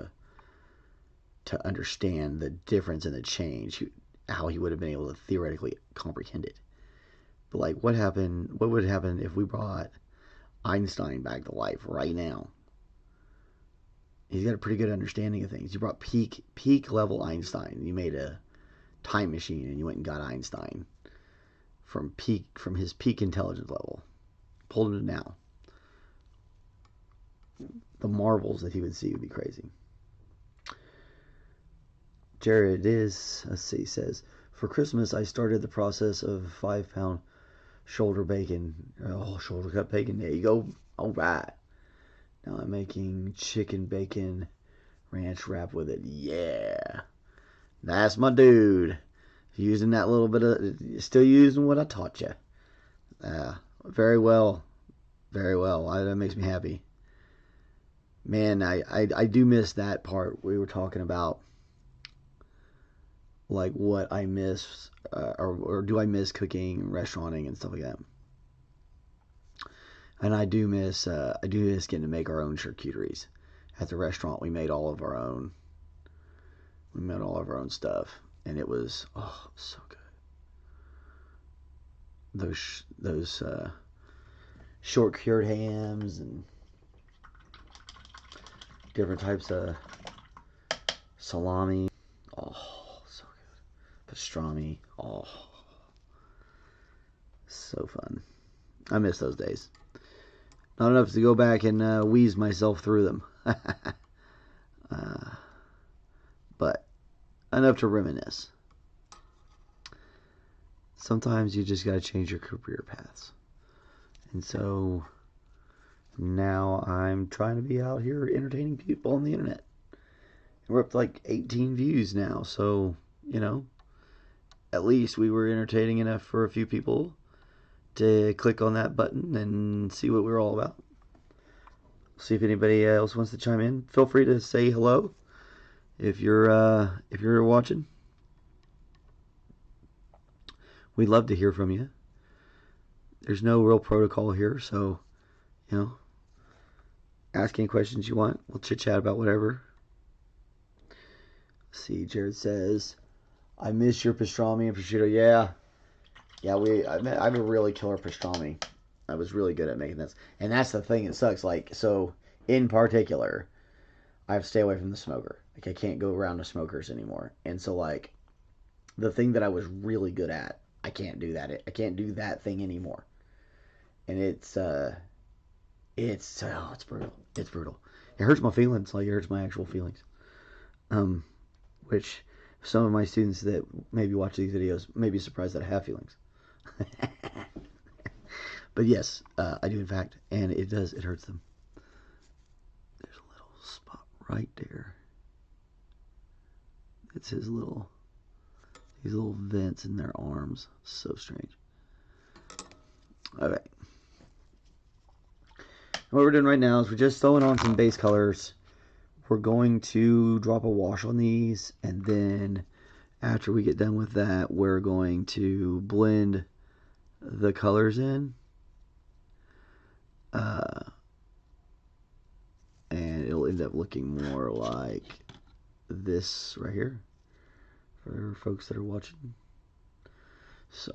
A: to understand the difference and the change, how he would have been able to theoretically comprehend it. But like, what would happen if we brought Einstein back to life right now? He's got a pretty good understanding of things. You brought peak level Einstein. You made a time machine and you went and got Einstein from his peak intelligence level. Pulled him to now. The marvels that he would see would be crazy. Jared says, for Christmas I started the process of 5-pound shoulder bacon. Oh, shoulder cut bacon. There you go. All right. Now I'm making chicken bacon ranch wrap with it. Yeah. That's my dude. Using that little bit of, still using what I taught you. Very well. Very well. That makes me happy. Man, I do miss that part. We were talking about like what I miss, or do I miss cooking, restauranting, and stuff like that. And I do miss getting to make our own charcuteries. At the restaurant, we made all of our own. We made all of our own stuff, and it was so good. Those short cured hams and different types of salami. Oh, so good. Pastrami. Oh, so fun. I miss those days. Not enough to go back and wheeze myself through them. But enough to reminisce. Sometimes you just gotta change your career paths. And so now I'm trying to be out here entertaining people on the internet. We're up to like 18 views now, so, you know, at least we were entertaining enough for a few people to click on that button and see what we're all about. See if anybody else wants to chime in. Feel free to say hello if you're watching. We'd love to hear from you. There's no real protocol here, so, you know, ask any questions you want. We'll chit chat about whatever. Let's see, Jared says, I miss your pastrami and prosciutto. Yeah, I have a really killer pastrami. I was really good at making this, and that's the thing that sucks. Like, so in particular, I have to stay away from the smoker. Like, I can't go around the smokers anymore, and so like the thing that I was really good at, I can't do that. I can't do that thing anymore, and it's brutal. It's brutal. It hurts my feelings. Like, it hurts my actual feelings. Which some of my students that maybe watch these videos may be surprised that I have feelings. But yes, I do in fact, and it hurts them. There's a little spot right there. It's these little vents in their arms. So strange. Okay. What we're doing right now is we're just throwing on some base colors. We're going to drop a wash on these, and then after we get done with that, we're going to blend the colors in. And it'll end up looking more like this right here for folks that are watching. So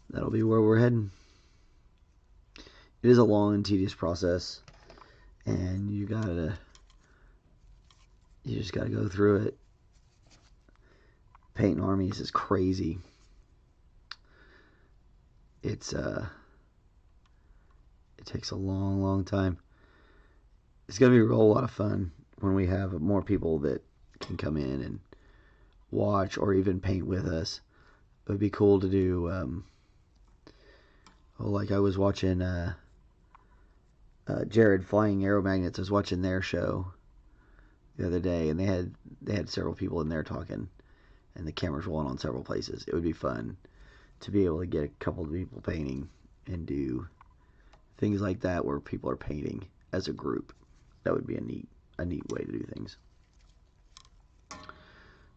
A: that'll be where we're heading. It is a long and tedious process, and you just gotta go through it. Painting armies is crazy. It takes a long time. It's gonna be a whole lot of fun when we have more people that can come in and watch or even paint with us. It would be cool to do. Like I was watching Jared Flying Aero Magnets. I was watching their show the other day, and they had several people in there talking, and the cameras rolling on several places. It would be fun to be able to get a couple of people painting and do things like that where people are painting as a group. That would be a neat way to do things.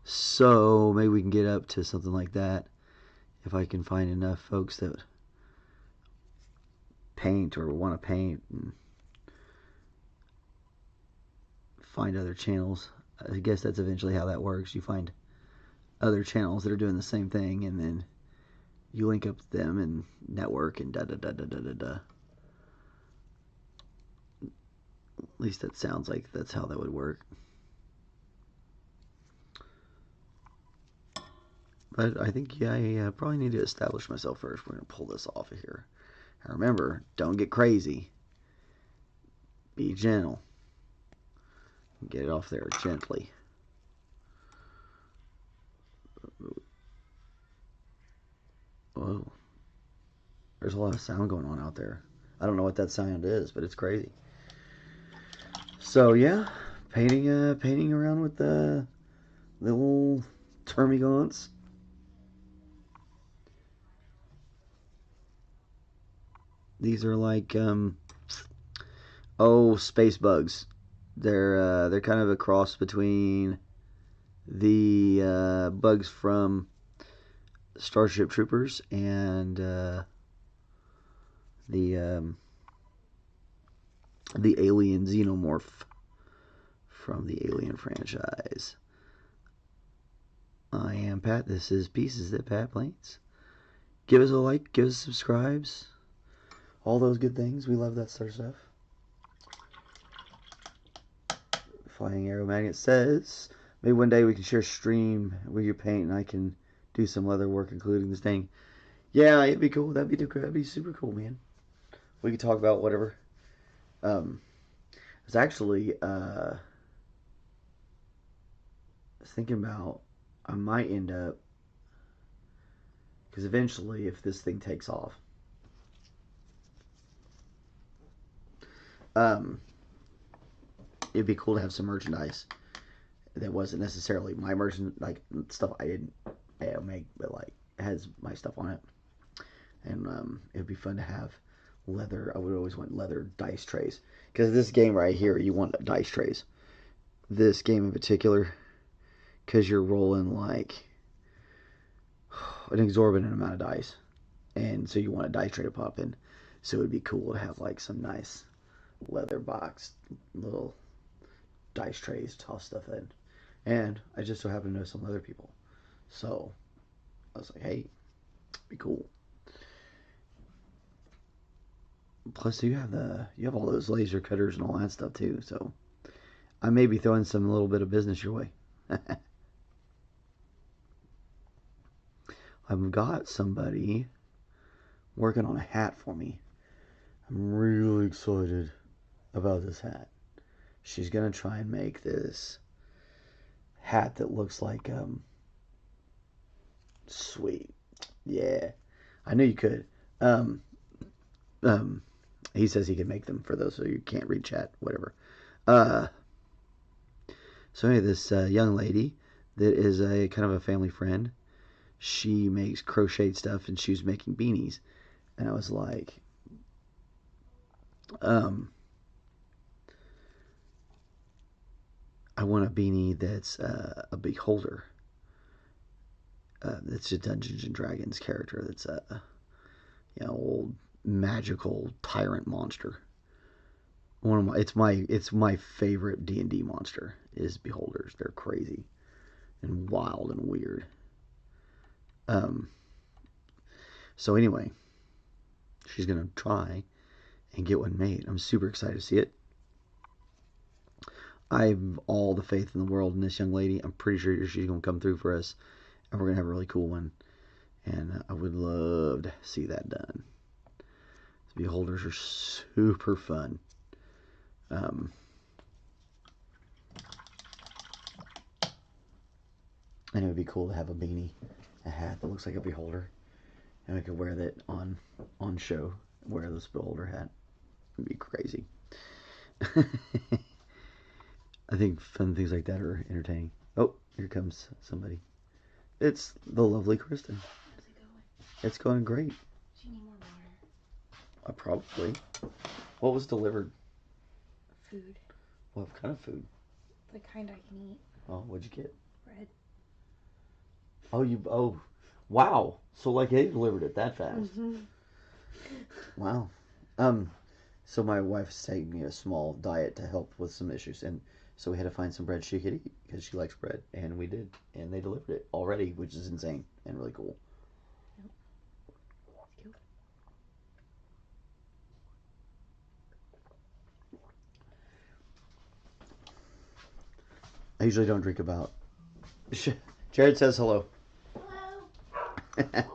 A: So maybe we can get up to something like that if I can find enough folks that paint or want to paint, and find other channels. I guess that's eventually how that works. You find other channels that are doing the same thing, and then you link up with them and network and da. At least that sounds like that's how that would work. But I think, yeah, I probably need to establish myself first. We're going to pull this off of here. And remember, don't get crazy. Be gentle. Get it off there gently. Whoa. There's a lot of sound going on out there. I don't know what that sound is, but it's crazy. So yeah, painting around with the little termagants. These are like space bugs. They're kind of a cross between the bugs from Starship Troopers and the alien xenomorph from the Alien franchise. I am Pat. This is Pieces That Pat Paints. Give us a like, give us subscribes, all those good things. We love that sort of stuff. Flying Arrow Magnet says, maybe one day we can share stream with your paint and I can do some leather work, including this thing. Yeah, it'd be cool. That'd be super cool, man. We could talk about whatever. It's actually, I was thinking about, I might end up, because eventually, if this thing takes off, it'd be cool to have some merchandise that wasn't necessarily my merchant, like stuff I didn't make, but like has my stuff on it. And it'd be fun to have leather. I would always want leather dice trays, because this game right here, you want dice trays. This game in particular, because you're rolling like an exorbitant amount of dice, and so you want a dice tray to pop in. So it'd be cool to have like some nice leather box little dice trays to toss stuff in. And I just so happen to know some other people, so I was like, hey, it'd be cool. Plus, you have all those laser cutters and all that stuff too. So I may be throwing some little bit of business your way. I've got somebody working on a hat for me. I'm really excited about this hat. She's gonna try and make this hat that looks like sweet. Yeah, I knew you could. He says he can make them for those who can't read chat, whatever. So anyway, this young lady that is a kind of a family friend, she makes crocheted stuff, and she was making beanies, and I was like, I want a beanie that's a beholder. That's a Dungeons and Dragons character. That's a old magical tyrant monster. It's my favorite D&D monster is beholders. They're crazy and wild and weird. So anyway, she's gonna try and get one made. I'm super excited to see it. I have all the faith in the world in this young lady. I'm pretty sure she's gonna come through for us, and we're gonna have a really cool one. And I would love to see that done. The beholders are super fun. And it would be cool to have a beanie, a hat that looks like a beholder, and we could wear that on show. Wear this beholder hat. It'd be crazy. I think fun things like that are entertaining. Oh, here comes somebody. It's the lovely Kristen.
B: How's it going?
A: It's going great.
B: Do you need more water?
A: Probably. What was delivered?
B: Food.
A: What kind of food?
B: The kind I can eat.
A: Oh, what'd you get?
B: Bread.
A: Oh, wow. So like they delivered it that fast.
B: Mm-hmm.
A: Wow. So my wife's taking me a small diet to help with some issues, and so we had to find some bread she could eat because she likes bread, and we did, and they delivered it already, which is insane and really cool.
B: Yep. Cute.
A: I usually don't drink about. Jared says hello.
B: Hello.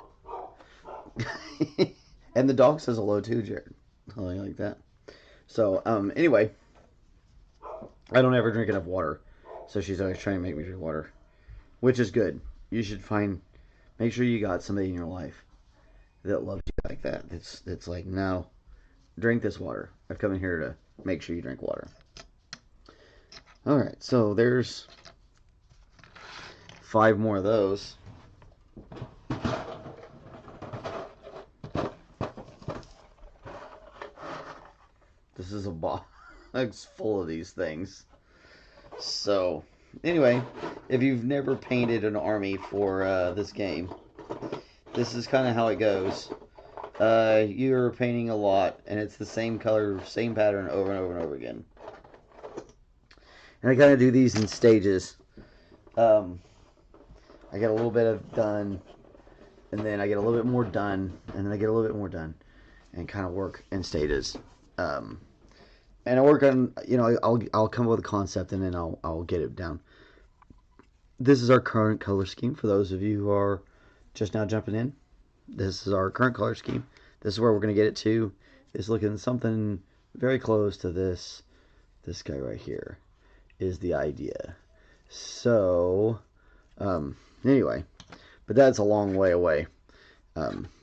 A: And the dog says hello too, Jared. Oh, I like that. So, anyway, I don't ever drink enough water, so she's always trying to make me drink water, which is good. You should make sure you got somebody in your life that loves you like that. It's like, no, drink this water. I've come in here to make sure you drink water. All right, so there's 5 more of those. This is a box full of these things. So, anyway, if you've never painted an army for this game, this is kind of how it goes. You're painting a lot, and it's the same color, same pattern over and over and over again. And I kind of do these in stages. I get a little bit of done, and then I get a little bit more done, and then I get a little bit more done, and kind of work in stages. and I work on, I'll come up with a concept and then I'll get it down. This is our current color scheme for those of you who are just now jumping in. This is our current color scheme. This is where we're going to get it to. It's looking something very close to this. This guy right here is the idea. So, anyway, but that's a long way away.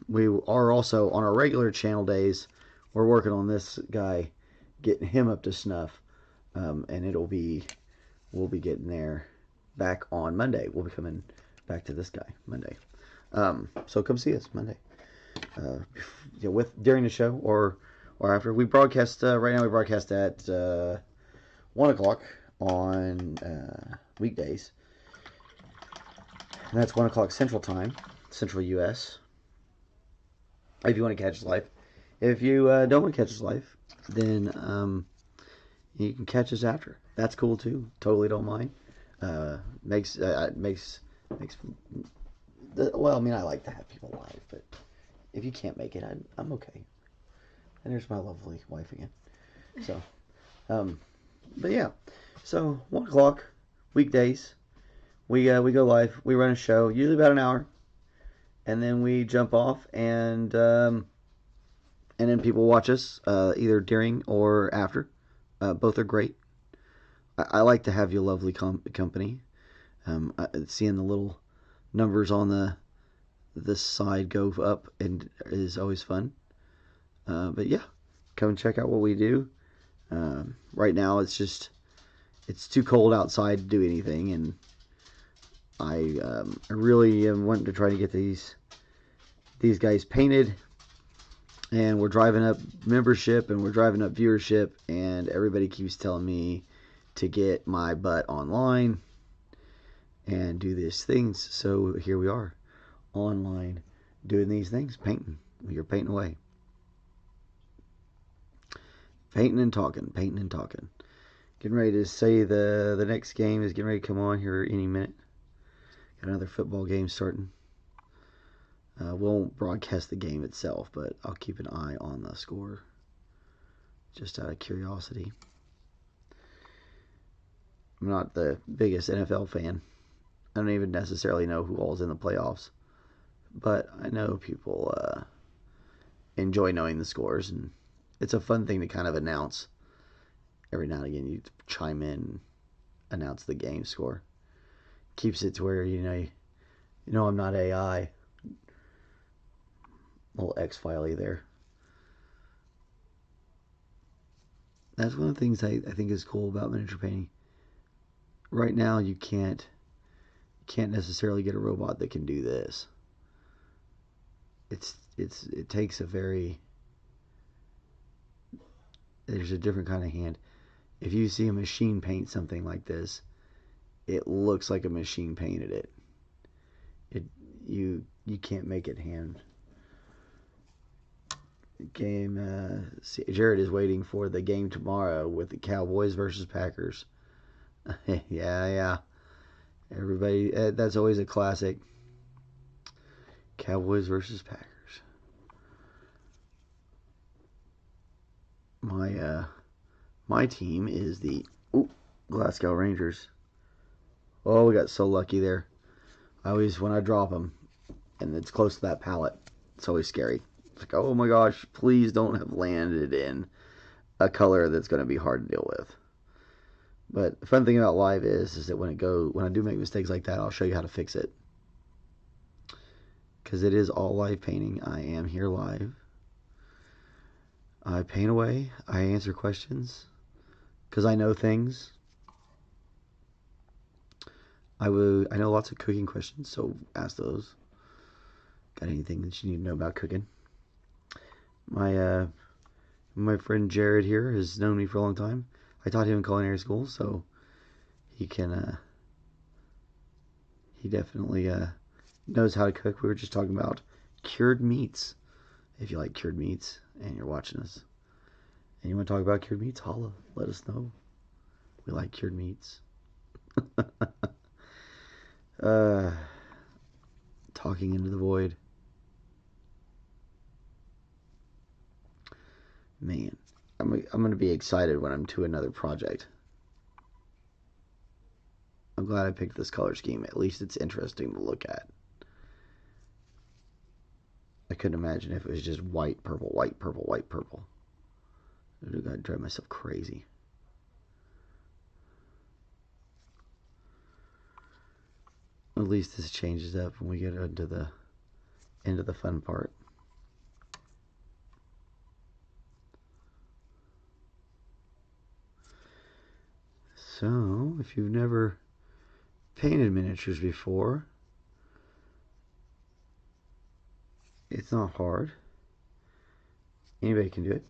A: We are also on our regular channel days. We're working on this guy, getting him up to snuff, and we'll be getting there back on Monday. We'll be coming back to this guy Monday. So come see us Monday, during the show or after. We broadcast right now. We broadcast at 1 o'clock on weekdays. And that's 1 o'clock Central Time, Central U.S. If you want to catch us live. If you don't want to catch us live, then you can catch us after. That's cool too. Totally don't mind. Makes well, I mean, I like to have people live, but if you can't make it, I'm okay. And there's my lovely wife again. So, but yeah, so 1 o'clock weekdays, we go live. We run a show, usually about an hour, and then we jump off, and then people watch us either during or after. Both are great. I like to have your lovely company. Seeing the little numbers on the side go up and is always fun. But yeah, come and check out what we do. Right now it's too cold outside to do anything, and I really am wanting to try to get these guys painted, and we're driving up membership and we're driving up viewership, and everybody keeps telling me to get my butt online and do these things. So here we are, online, doing these things, painting. You're painting away. Painting and talking. Getting ready to say the next game is getting ready to come on here any minute. Got another football game starting. Won't broadcast the game itself, but I'll keep an eye on the score, just out of curiosity. I'm not the biggest NFL fan. I don't even necessarily know who all's in the playoffs, but I know people enjoy knowing the scores, and it's a fun thing to kind of announce. Every now and again, you chime in and announce the game score. Keeps it to where you know I'm not AI. Little X-Filey there. That's one of the things I think is cool about miniature painting. Right now, you can't necessarily get a robot that can do this. It takes there's a different kind of hand. If you see a machine paint something like this, it looks like a machine painted it. You can't make it hand. Game. Jared is waiting for the game tomorrow with the Cowboys versus Packers. yeah. Everybody, that's always a classic. Cowboys versus Packers. My team is the Glasgow Rangers. Oh, we got so lucky there. When I drop them, and it's close to that pallet, it's always scary. It's like, oh my gosh, please don't have landed in a color that's going to be hard to deal with. But the fun thing about live is that when I do make mistakes like that, I'll show you how to fix it. Because it is all live painting. I am here live. I paint away. I answer questions. Because I know things. I know lots of cooking questions, so ask those. Got anything that you need to know about cooking? My friend Jared here has known me for a long time. I taught him in culinary school, so he definitely knows how to cook. We were just talking about cured meats. If you like cured meats and you're watching us and you want to talk about cured meats, holla, let us know. We like cured meats. Talking into the void. Man, I'm going to be excited when I'm to another project. I'm glad I picked this color scheme. At least it's interesting to look at. I couldn't imagine if it was just white, purple, white, purple, white, purple. I'd drive myself crazy. At least this changes up when we get into the end of the fun part. So, if you've never painted miniatures before, it's not hard. Anybody can do it.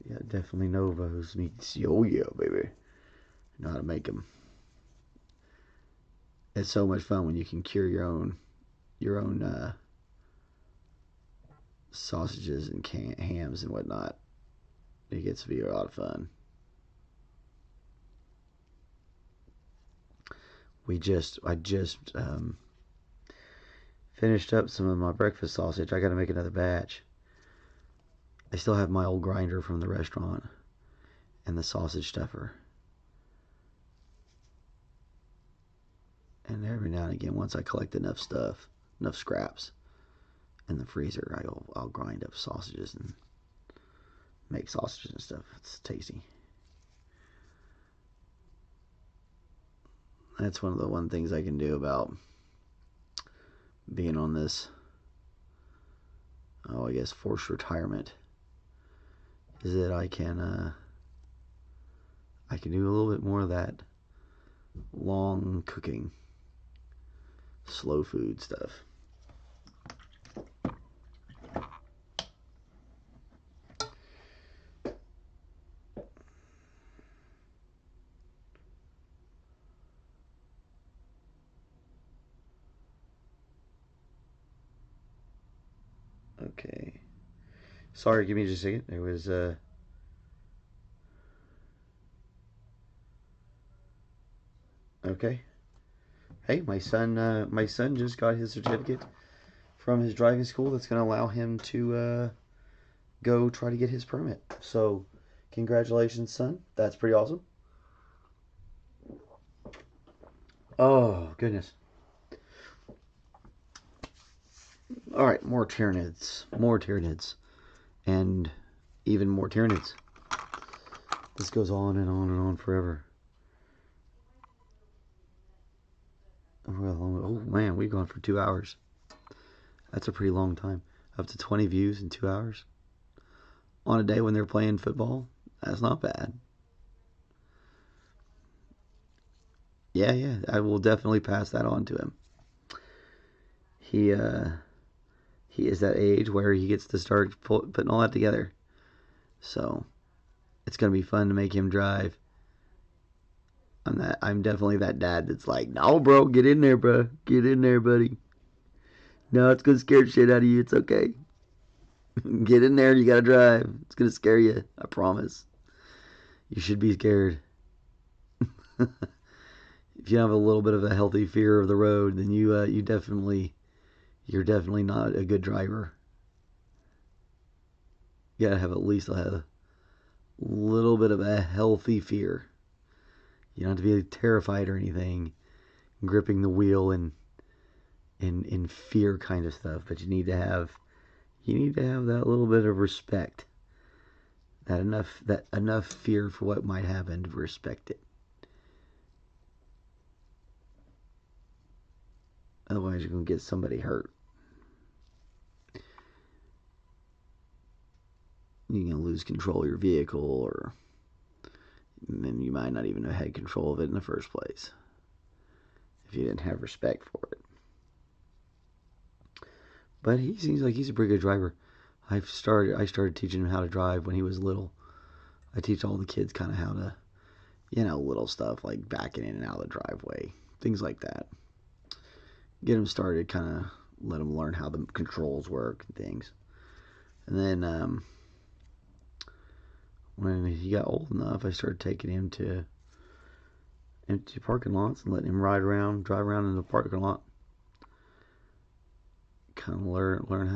A: Yeah, definitely Novos meets Yo-Yo, baby. Know how to make them. It's so much fun when you can cure your own sausages and hams and whatnot. It gets to be a lot of fun. I just finished up some of my breakfast sausage. I got to make another batch. I still have my old grinder from the restaurant and the sausage stuffer. And every now and again, once I collect enough scraps in the freezer, I'll grind up sausages and make sausages and stuff. It's tasty. That's one of the things I can do about being on this, I guess, forced retirement, is that I can do a little bit more of that long cooking, slow food stuff. Okay. Sorry, give me just a second. There was okay. Hey, my son just got his certificate from his driving school that's going to allow him to go try to get his permit. So, congratulations, son. That's pretty awesome. Oh, goodness. All right, more Tyranids, and even more Tyranids. This goes on and on and on forever. Well, oh man, we've gone for 2 hours. That's a pretty long time. Up to 20 views in 2 hours. On a day when they're playing football, that's not bad. Yeah, I will definitely pass that on to him. He is that age where he gets to start putting all that together. So it's gonna be fun to make him drive. I'm definitely that dad that's like, no, bro, get in there, bro, get in there, buddy. No, it's gonna scare the shit out of you. It's okay. Get in there. You gotta drive. It's gonna scare you. I promise. You should be scared. If you have a little bit of a healthy fear of the road, then you're definitely not a good driver. You gotta have at least a little bit of a healthy fear. You don't have to be terrified or anything, gripping the wheel and in fear kind of stuff. But you need to have that little bit of respect. That enough fear for what might happen to respect it. Otherwise, you're gonna get somebody hurt. You're gonna lose control of your vehicle, or then you might not even have had control of it in the first place if you didn't have respect for it. But he seems like he's a pretty good driver. I started teaching him how to drive when he was little. I teach all the kids kind of how to, little stuff like backing in and out of the driveway, things like that. Get him started, kind of let him learn how the controls work and things. And then when he got old enough, I started taking him to empty parking lots and letting him drive around in the parking lot. Kind of learn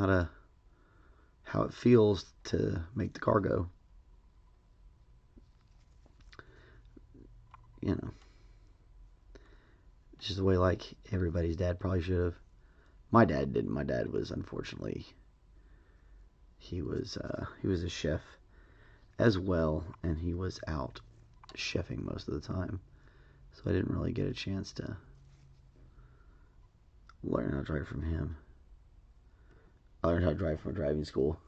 A: how it feels to make the car go. You know, just the way like everybody's dad probably should have. My dad didn't. My dad was unfortunately he was a chef as well, and he was out chefing most of the time, so I didn't really get a chance to learn how to drive from him. I learned how to drive from driving school.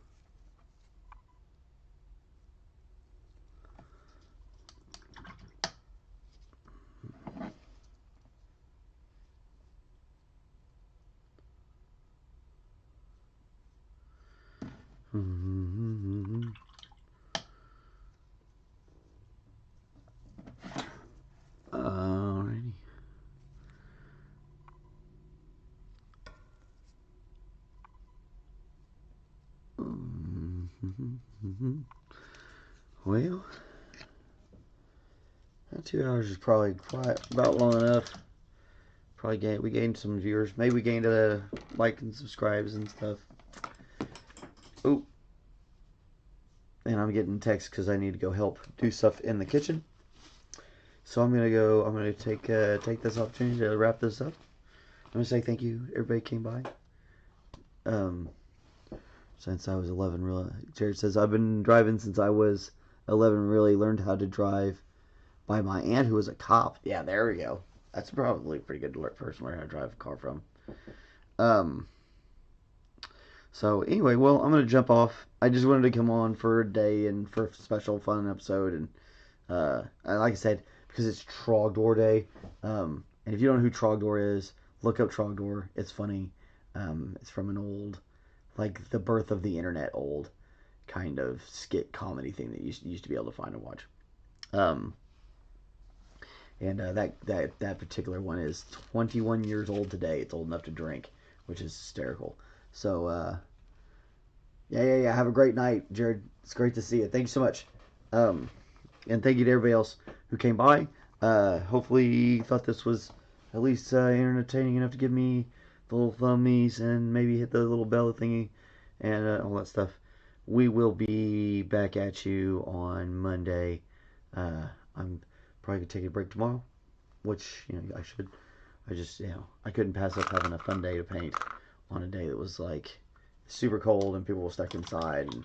A: Alrighty. Well, 2 hours is probably quite about long enough. Probably we gained some viewers. Maybe we gained a like and subscribes and stuff. Oh, and I'm getting text because I need to go help do stuff in the kitchen. So I'm gonna take this opportunity to wrap this up. I'm gonna say thank you. Everybody came by. Since I was 11, really. Jared says I've been driving since I was 11. Really learned how to drive by my aunt who was a cop. Yeah, there we go. That's probably a pretty good person to learn how to drive a car from. So anyway, well, I'm gonna jump off. I just wanted to come on for a day and for a special fun episode, and like I said, because it's Trogdor Day. And if you don't know who Trogdor is, look up Trogdor. It's funny. It's from an old, like the birth of the internet, old kind of skit comedy thing that you used to be able to find and watch. And that particular one is 21 years old today. It's old enough to drink, which is hysterical. So yeah. Have a great night, Jared. It's great to see you. Thank you so much. And thank you to everybody else who came by. Hopefully you thought this was at least entertaining enough to give me the little thummies and maybe hit the little bell thingy and all that stuff. We will be back at you on Monday. I'm probably gonna take a break tomorrow, which I should. I just I couldn't pass up having a fun day to paint on a day that was like super cold and people were stuck inside and